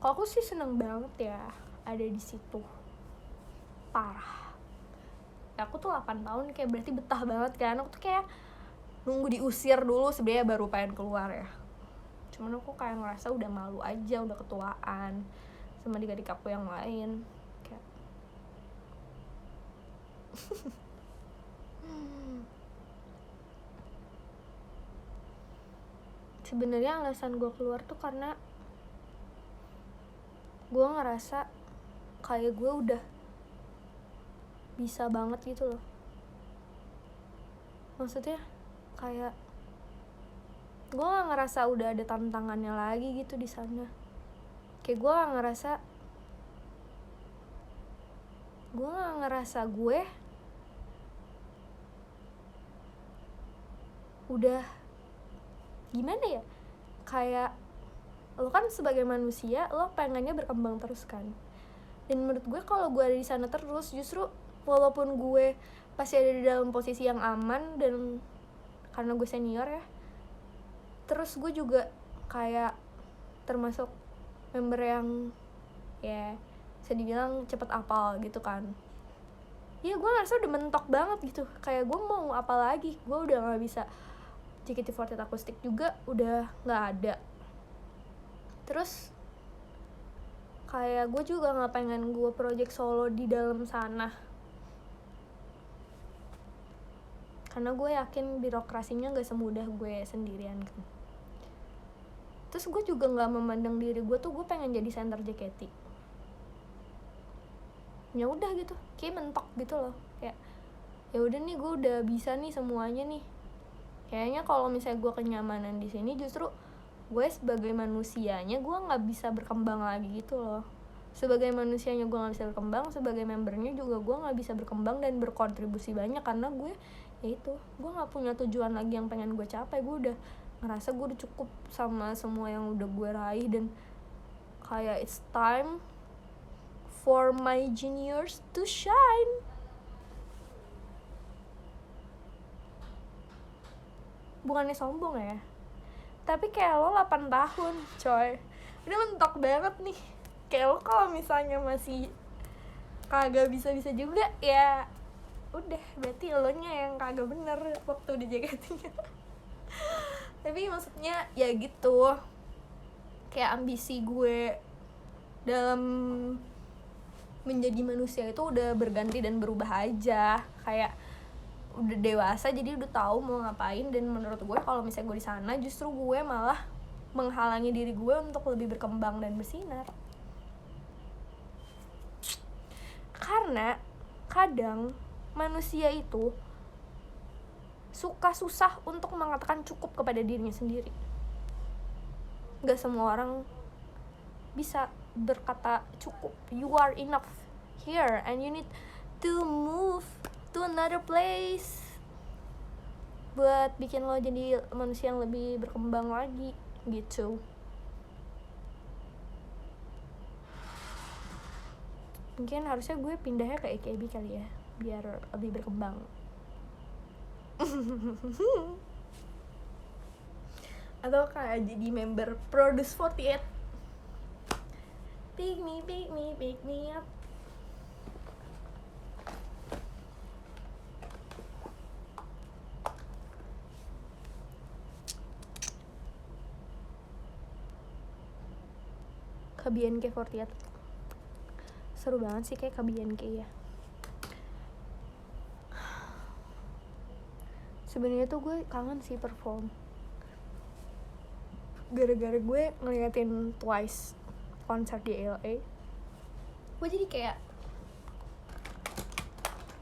Kalau aku sih seneng banget ya ada di situ, parah. Aku tuh 8 tahun kayak berarti betah banget kan. Aku tuh kayak nunggu diusir dulu sebenarnya baru pengen keluar ya. Cuman aku kayak ngerasa udah malu aja, udah ketuaan sama adik-adik aku yang lain kayak sebenarnya alasan gue keluar tuh karena gue ngerasa kayak gue udah bisa banget gitu loh. Maksudnya kayak gue gak ngerasa udah ada tantangannya lagi gitu di sana. Kayak gue gak ngerasa gue udah gimana ya, kayak lo kan sebagai manusia lo pengennya berkembang terus kan. Dan menurut gue kalau gue ada di sana terus, justru walaupun gue pasti ada di dalam posisi yang aman, dan karena gue senior ya, terus gue juga kayak termasuk member yang ya bisa dibilang cepet apal gitu kan. Ya gue ngerasa udah mentok banget gitu, kayak gue mau apa lagi, gue udah gak bisa. JKT48 akustik juga udah gak ada. Terus kayak gue juga gak pengen gue project solo di dalam sana, karena gue yakin birokrasinya gak semudah gue sendirian kan. Terus gue juga gak memandang diri gue tuh gue pengen jadi center JKT. Ya udah gitu, kayak mentok gitu loh. Kayak ya udah nih, gue udah bisa nih semuanya nih. Kayaknya kalau misalnya gue kenyamanan di sini, justru gue sebagai manusianya gue nggak bisa berkembang lagi gitu loh. Sebagai manusianya gue nggak bisa berkembang, sebagai membernya juga gue nggak bisa berkembang dan berkontribusi banyak, karena gue ya itu, gue nggak punya tujuan lagi yang pengen gue capai. Gue udah ngerasa gue udah cukup sama semua yang udah gue raih, dan kayak it's time for my juniors to shine. Bukannya sombong ya, tapi kayak lo 8 tahun coy, udah mentok banget nih. Kayak lo kalau misalnya masih kagak bisa-bisa juga, ya udah berarti lo nya yang kagak bener waktu di JKT-nya. Tapi maksudnya ya gitu, kayak ambisi gue dalam menjadi manusia itu udah berganti dan berubah aja. Kayak udah dewasa, jadi udah tahu mau ngapain. Dan menurut gue kalau misalnya gue di sana, justru gue malah menghalangi diri gue untuk lebih berkembang dan bersinar. Karena kadang manusia itu suka susah untuk mengatakan cukup kepada dirinya sendiri. Gak semua orang bisa berkata cukup. You are enough here and you need to move to another place buat bikin lo jadi manusia yang lebih berkembang lagi gitu. Mungkin harusnya gue pindahnya ke AKB kali ya, biar lebih berkembang. Atau kayak jadi member Produce 48. Pick me, pick me, pick me up. Ke BNK48 seru banget sih kayak ke BNK ya. Sebenarnya tuh gue kangen sih perform, gara-gara gue ngeliatin Twice konser di LA. Gue jadi kayak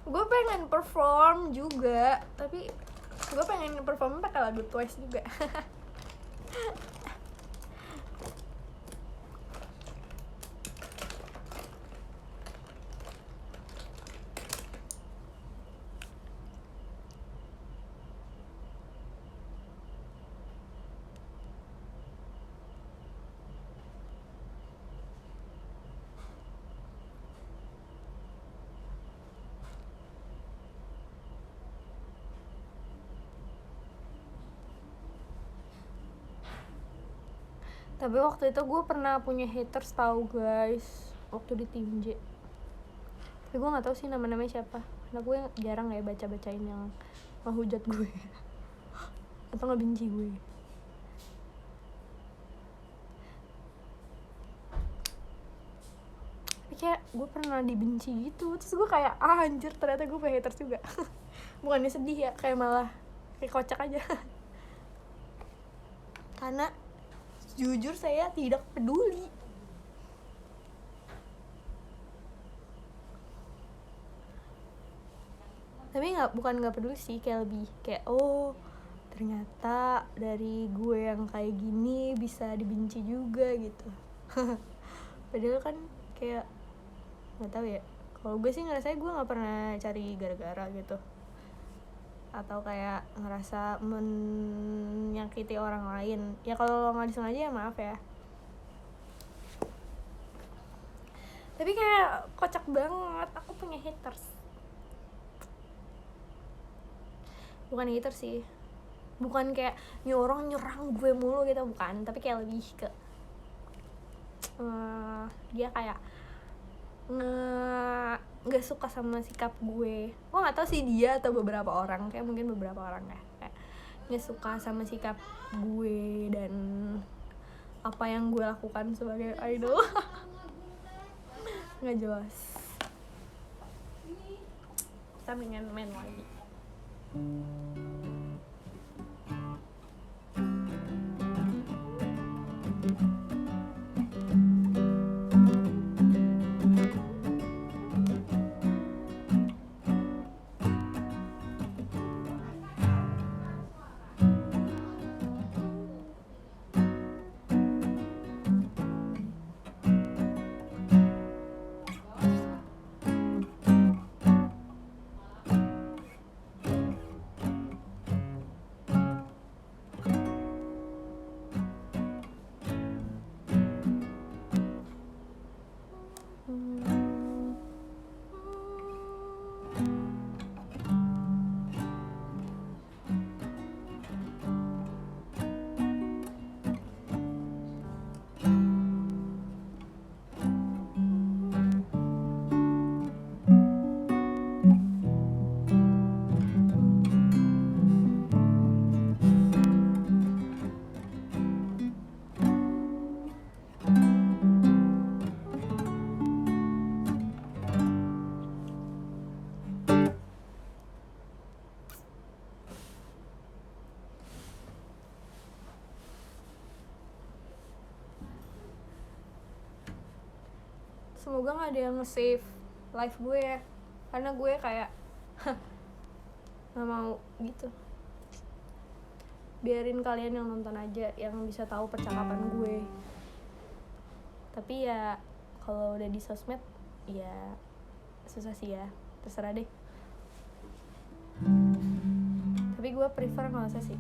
gue pengen perform juga, tapi gue pengen perform pakai lagu Twice juga. Tapi waktu itu gue pernah punya haters tahu guys, waktu di tim J. Tapi gue nggak tahu sih nama-namanya siapa, karena gue jarang ya baca-bacain yang menghujat gue atau nggak benci gue. Tapi kayak gue pernah dibenci gitu, terus gue kayak anjir ternyata gue punya haters juga. Bukannya sedih ya, kayak malah kayak kocak aja. Karena jujur saya tidak peduli. Tapi bukan nggak peduli sih, kayak lebih kayak oh ternyata dari gue yang kayak gini bisa dibenci juga gitu. Padahal kan kayak nggak tahu ya, kalau gue sih ngerasa gue nggak pernah cari gara-gara gitu, atau kayak ngerasa menyakiti orang lain. Ya kalau nggak disengaja ya maaf ya. Tapi kayak kocak banget, aku punya haters. Bukan haters sih, bukan kayak nih orang nyerang gue mulu gitu, bukan. Tapi kayak lebih ke dia kayak nggak suka sama sikap gue nggak tahu sih dia atau beberapa orang, kayak mungkin beberapa orang ya, kayak nggak suka sama sikap gue dan apa yang gue lakukan sebagai idol. Nggak jelas. Kita pengen main lagi. Semoga nggak ada yang nge-save live gue ya, karena gue kayak nggak mau gitu. Biarin kalian yang nonton aja, yang bisa tahu percakapan gue. Tapi ya kalau udah di sosmed ya susah sih ya, terserah deh. Tapi gue prefer nggak usah sih.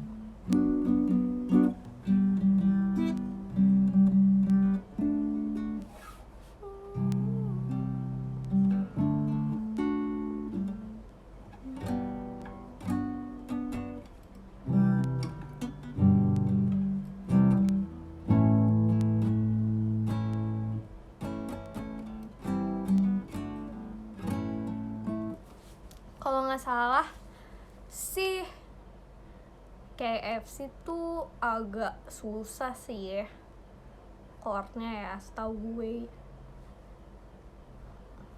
nggak salah sih KFC tuh agak susah sih ya chordnya ya, setahu gue.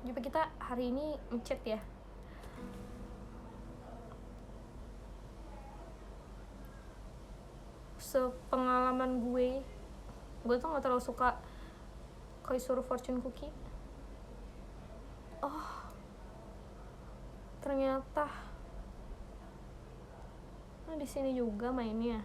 Coba kita hari ini ngechat ya. Sepengalaman gue tuh nggak terlalu suka Kaisuru Fortune Cookie. Oh, ternyata di sini juga mainnya.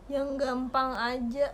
Yang gampang aja.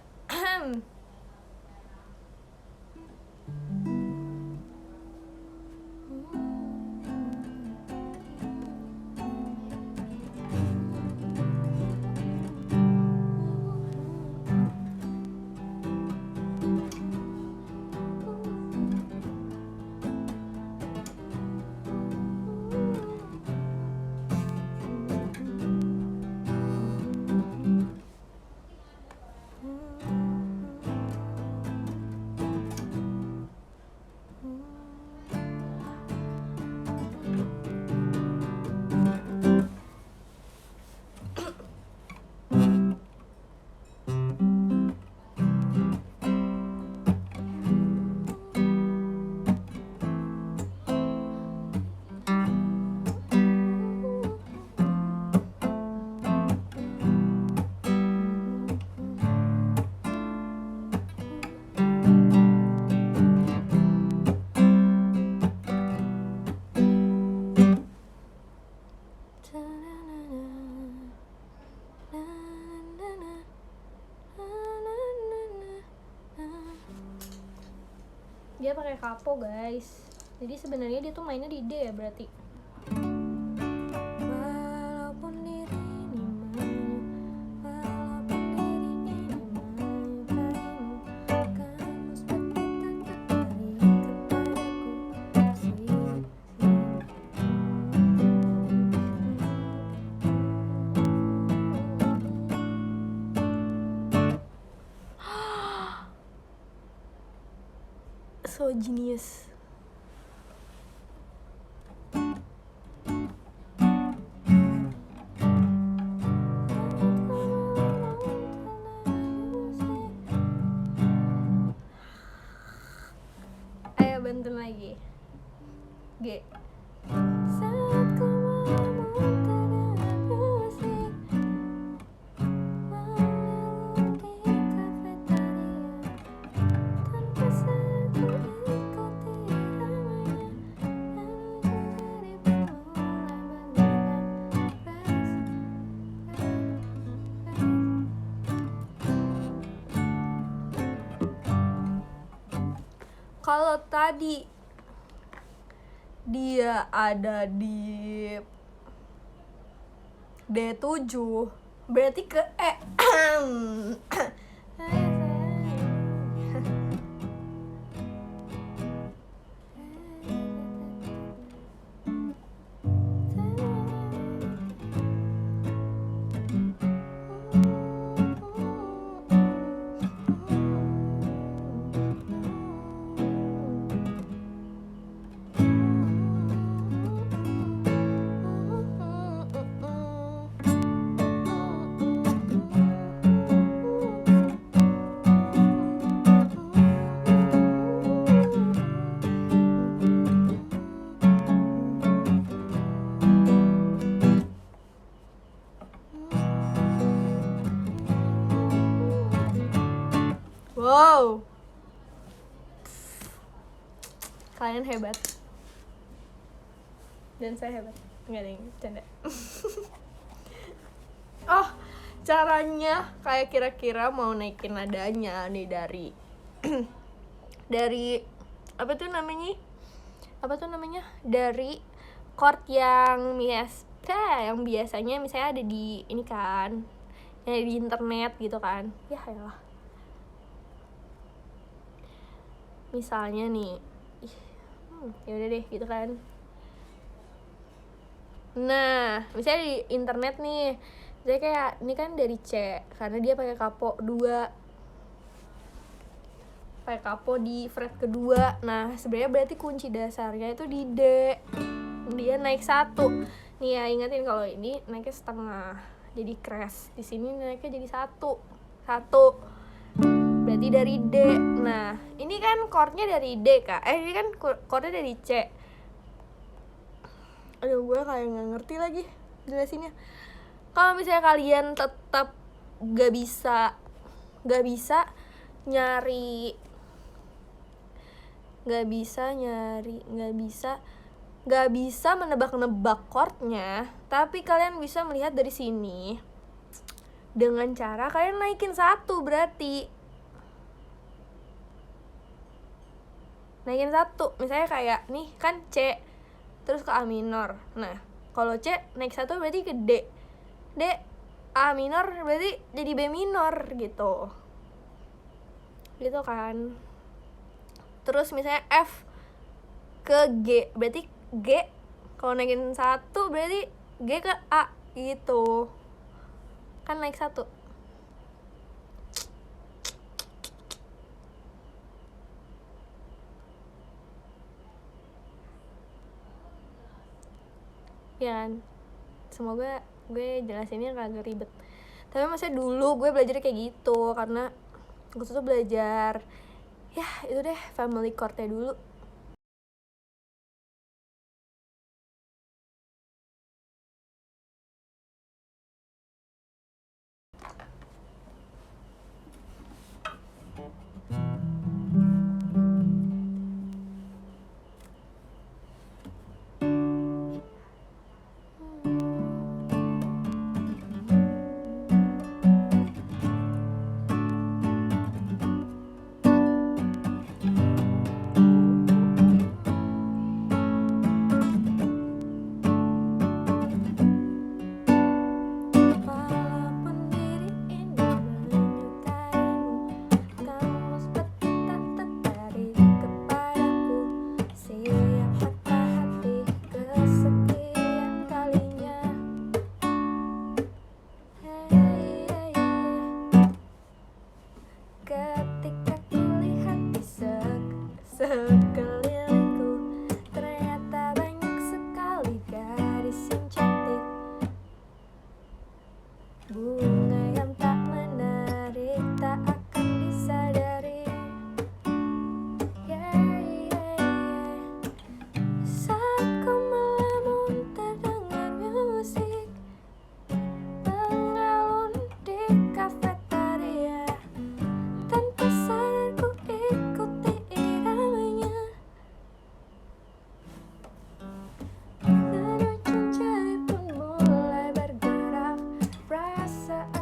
Dia pakai kapo guys, jadi sebenarnya dia tuh mainnya di D ya berarti. Walaupun dirimu kamu seperti tak kepadaku. So genius. Ayo bantuin lagi. G. Saat ku memutar musik malam di kafetaria, tanpa satu ikuti ramainya, lalu dari kalau tadi dia ada di D7 berarti ke E. Wow, kalian hebat dan saya hebat. Nggak ada yang canda. Oh, caranya kayak kira-kira mau naikin nadanya nih dari dari apa tuh namanya dari chord yang biasanya misalnya ada di ini kan, yang ada di internet gitu kan. Ya elah, misalnya nih ya udah deh gitu kan. Nah, misalnya di internet nih, jadi kayak ini kan dari C karena dia pakai kapo 2, pakai kapo di fret kedua. Nah, sebenarnya berarti kunci dasarnya itu di D. Dia naik 1. Nih ya, ingetin kalau ini naiknya setengah. Jadi crash. Di sini naiknya jadi 1. Berarti dari D. Nah, ini kan chordnya dari D, Kak. Ini kan chordnya dari C. Aduh, gue kayak nggak ngerti lagi jelasinnya. Kalau misalnya kalian tetap nggak bisa menebak-nebak chordnya, tapi kalian bisa melihat dari sini dengan cara kalian naikin 1. Berarti naikin 1, misalnya kayak nih kan C terus ke A minor. Nah, kalau C naik 1 berarti ke D. A minor berarti jadi B minor gitu kan. Terus misalnya F ke G, berarti G kalau naikin 1 berarti G ke A gitu kan, naik 1. Ya kan, semoga gue jelasinnya kagak ribet. Tapi maksudnya dulu gue belajar kayak gitu karena gue tuh belajar ya itu deh family chord-nya dulu. Ketika kulihat di sekelilingku, ternyata banyak sekali gadis yang cantik, bunga yang tak menarik tak akan disadari. Saat ku melamun terdengar musik mengalun di kafetaria, tanpa sadar ku ikuti iramanya. Denyut jari pun mulai bergerak, perasaan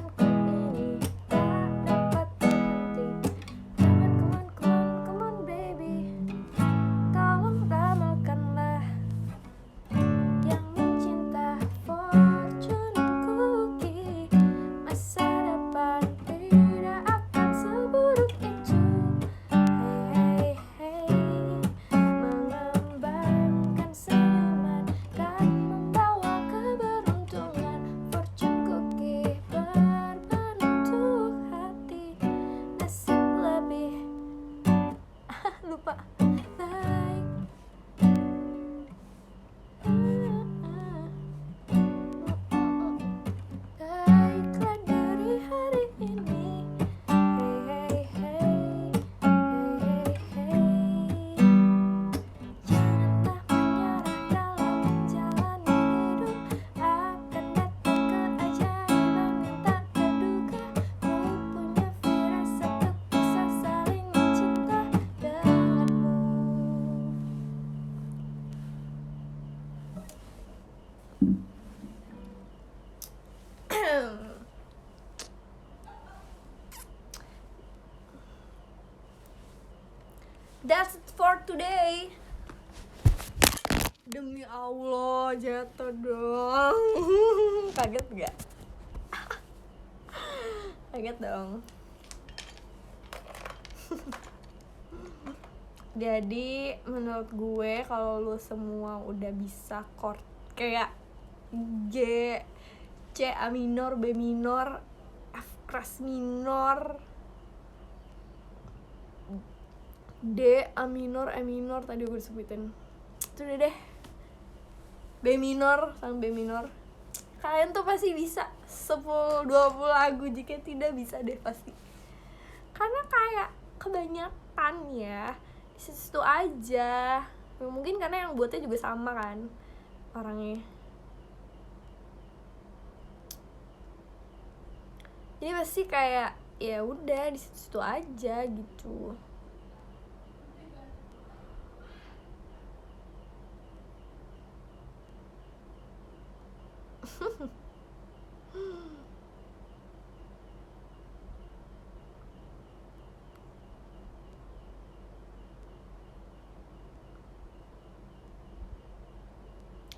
That's it for today. Demi Allah, jatuh dong. Kaget gak? Kaget dong. Jadi menurut gue kalau lu semua udah bisa chord kayak G, C A minor, B minor, F keras minor, D A minor, E minor tadi gue sebutin. Itu deh. B minor sama B minor. Kalian tuh pasti bisa 10-20 lagu, jika tidak bisa deh pasti. Karena kayak kebanyakan ya di situ aja. Mungkin karena yang buatnya juga sama kan orangnya. Jadi pasti kayak ya udah di situ aja gitu.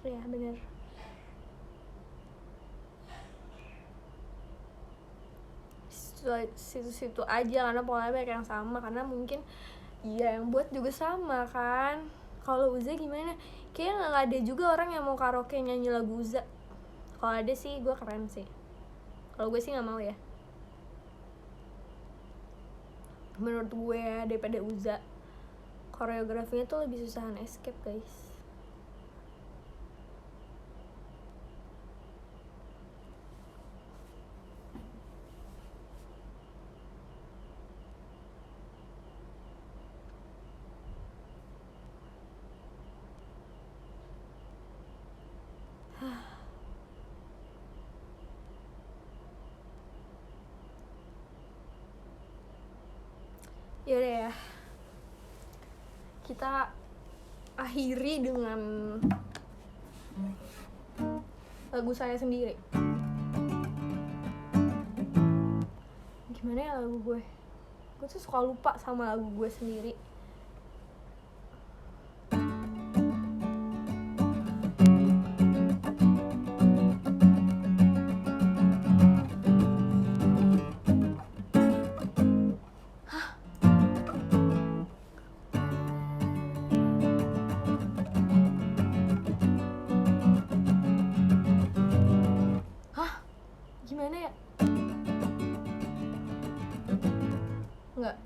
Ya bener. Situ-situ aja karena polanya banyak yang sama, karena mungkin ya yang buat juga sama kan. Kalau Uza gimana? Kayaknya nggak ada juga orang yang mau karaoke nyanyi lagu Uza. Kalau ada sih gue keren sih. Kalau gue sih nggak mau ya. Menurut gue ya, daripada Uza, koreografinya tuh lebih susahan escape guys. Yaudah ya, kita akhiri dengan lagu saya sendiri. Gimana ya lagu gue? Gue tuh suka lupa sama lagu gue sendiri. Gimana ya? Enggak.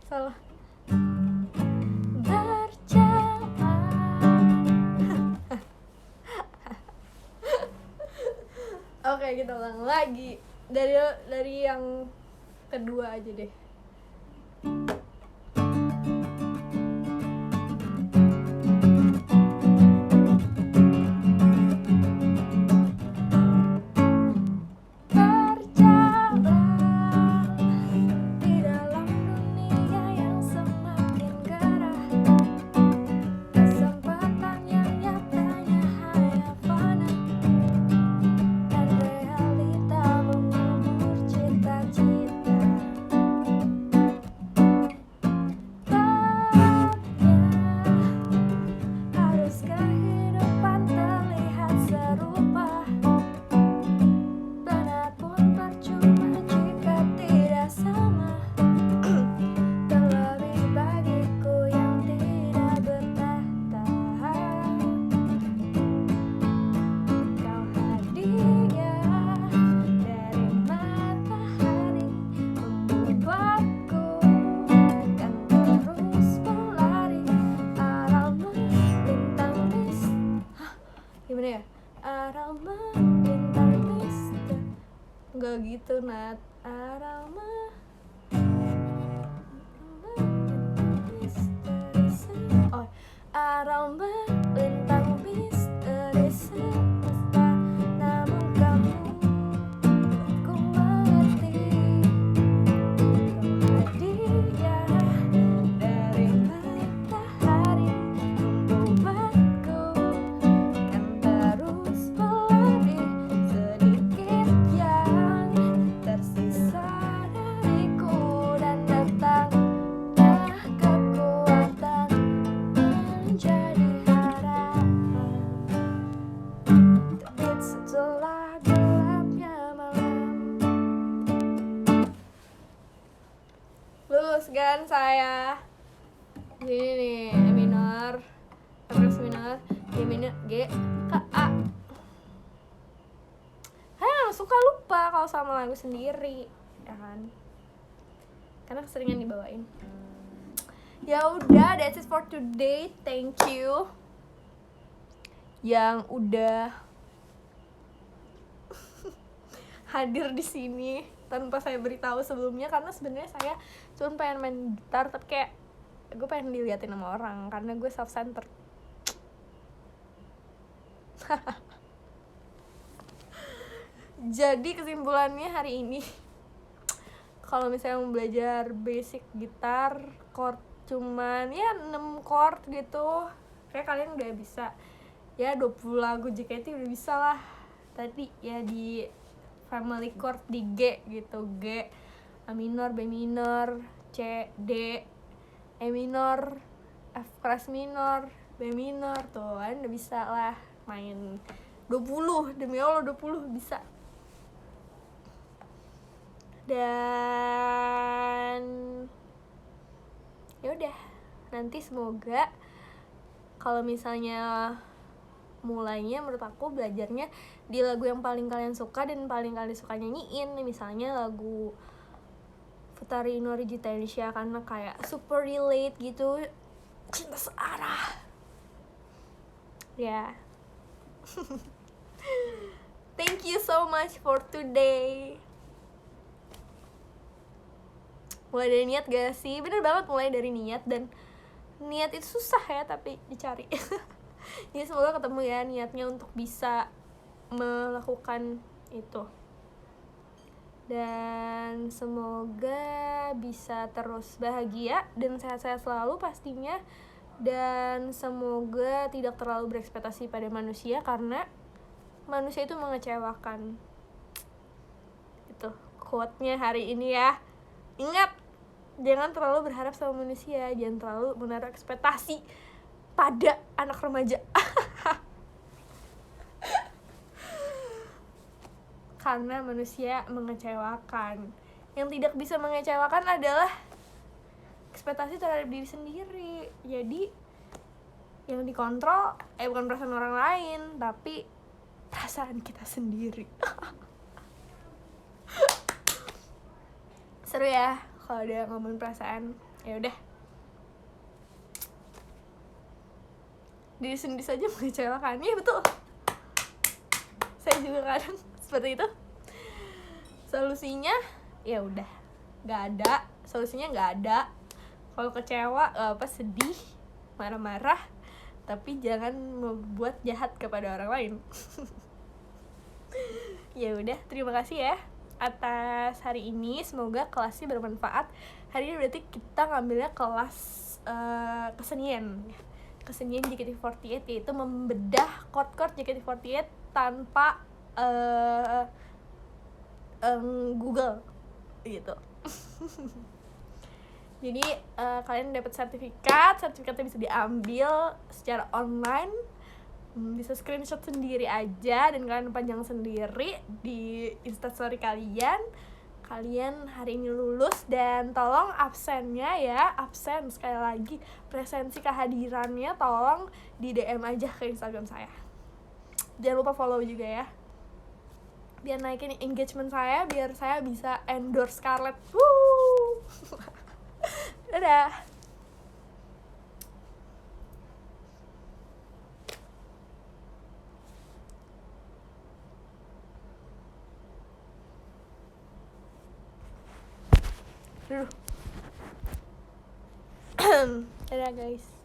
Salah. Oke, kita ulang lagi dari yang kedua aja deh. Enggak gitu, Nat. Aroma oh, aroma lintang misteri semesta, namun kamu ku mengerti. kan saya. Gini nih, E minor, F minor, G minor, G ke A. Saya suka lupa kalau sama lagu sendiri, ya kan? Karena keseringan dibawain. Ya udah, that's it for today. Thank you yang udah hadir di sini tanpa saya beritahu sebelumnya, karena sebenarnya saya cuma pengen main gitar, tapi kayak gue pengen diliatin sama orang karena gue self centered. Jadi kesimpulannya hari ini, kalau misalnya mau belajar basic gitar, chord cuman ya 6 chord gitu, kayak kalian udah bisa. Ya 20 lagu JKT udah bisa lah. Tadi ya di family chord di G gitu, G, A minor, B minor, C, D, E minor, F keras minor, B minor, tuh kan udah bisa lah main 20, demi Allah 20 bisa. Dan ya udah, nanti semoga kalau misalnya mulainya, menurut aku belajarnya di lagu yang paling kalian suka dan paling kalian suka nyanyiin. Misalnya lagu Futari Inori Jitanisha, karena kayak super relate gitu, cinta searah ya. Thank you so much for today. Mulai dari niat gak sih? Bener banget, mulai dari niat. Dan niat itu susah ya, tapi dicari. Jadi semoga ketemu ya niatnya untuk bisa melakukan itu. Dan semoga bisa terus bahagia dan sehat-sehat selalu pastinya. Dan semoga tidak terlalu berekspektasi pada manusia, karena manusia itu mengecewakan. Itu quote-nya hari ini ya. Ingat, jangan terlalu berharap sama manusia, jangan terlalu menaruh ekspektasi pada anak remaja. Karena manusia mengecewakan. Yang tidak bisa mengecewakan adalah ekspektasi terhadap diri sendiri. Jadi yang dikontrol bukan perasaan orang lain, tapi perasaan kita sendiri. Seru ya kalau dia ngomongin perasaan. Ya udah, diri sendiri saja mengecewakan. Ya betul, saya juga kadang seperti itu. Solusinya ya udah nggak ada, solusinya nggak ada. Kalau kecewa gak apa, sedih, marah-marah, tapi jangan membuat jahat kepada orang lain. Ya udah, terima kasih ya atas hari ini. Semoga kelasnya bermanfaat. Hari ini berarti kita ngambilnya kelas kesenian JKT48, yaitu membedah chord-chord JKT48 tanpa Google gitu. Jadi kalian dapat sertifikatnya bisa diambil secara online, bisa screenshot sendiri aja dan kalian panjang sendiri di instastory kalian hari ini lulus. Dan tolong absennya ya, absen sekali lagi, presensi kehadirannya tolong di DM aja ke Instagram saya. Jangan lupa follow juga ya, biar naikin engagement saya, biar saya bisa endorse Scarlett. Dadah. Dadah guys.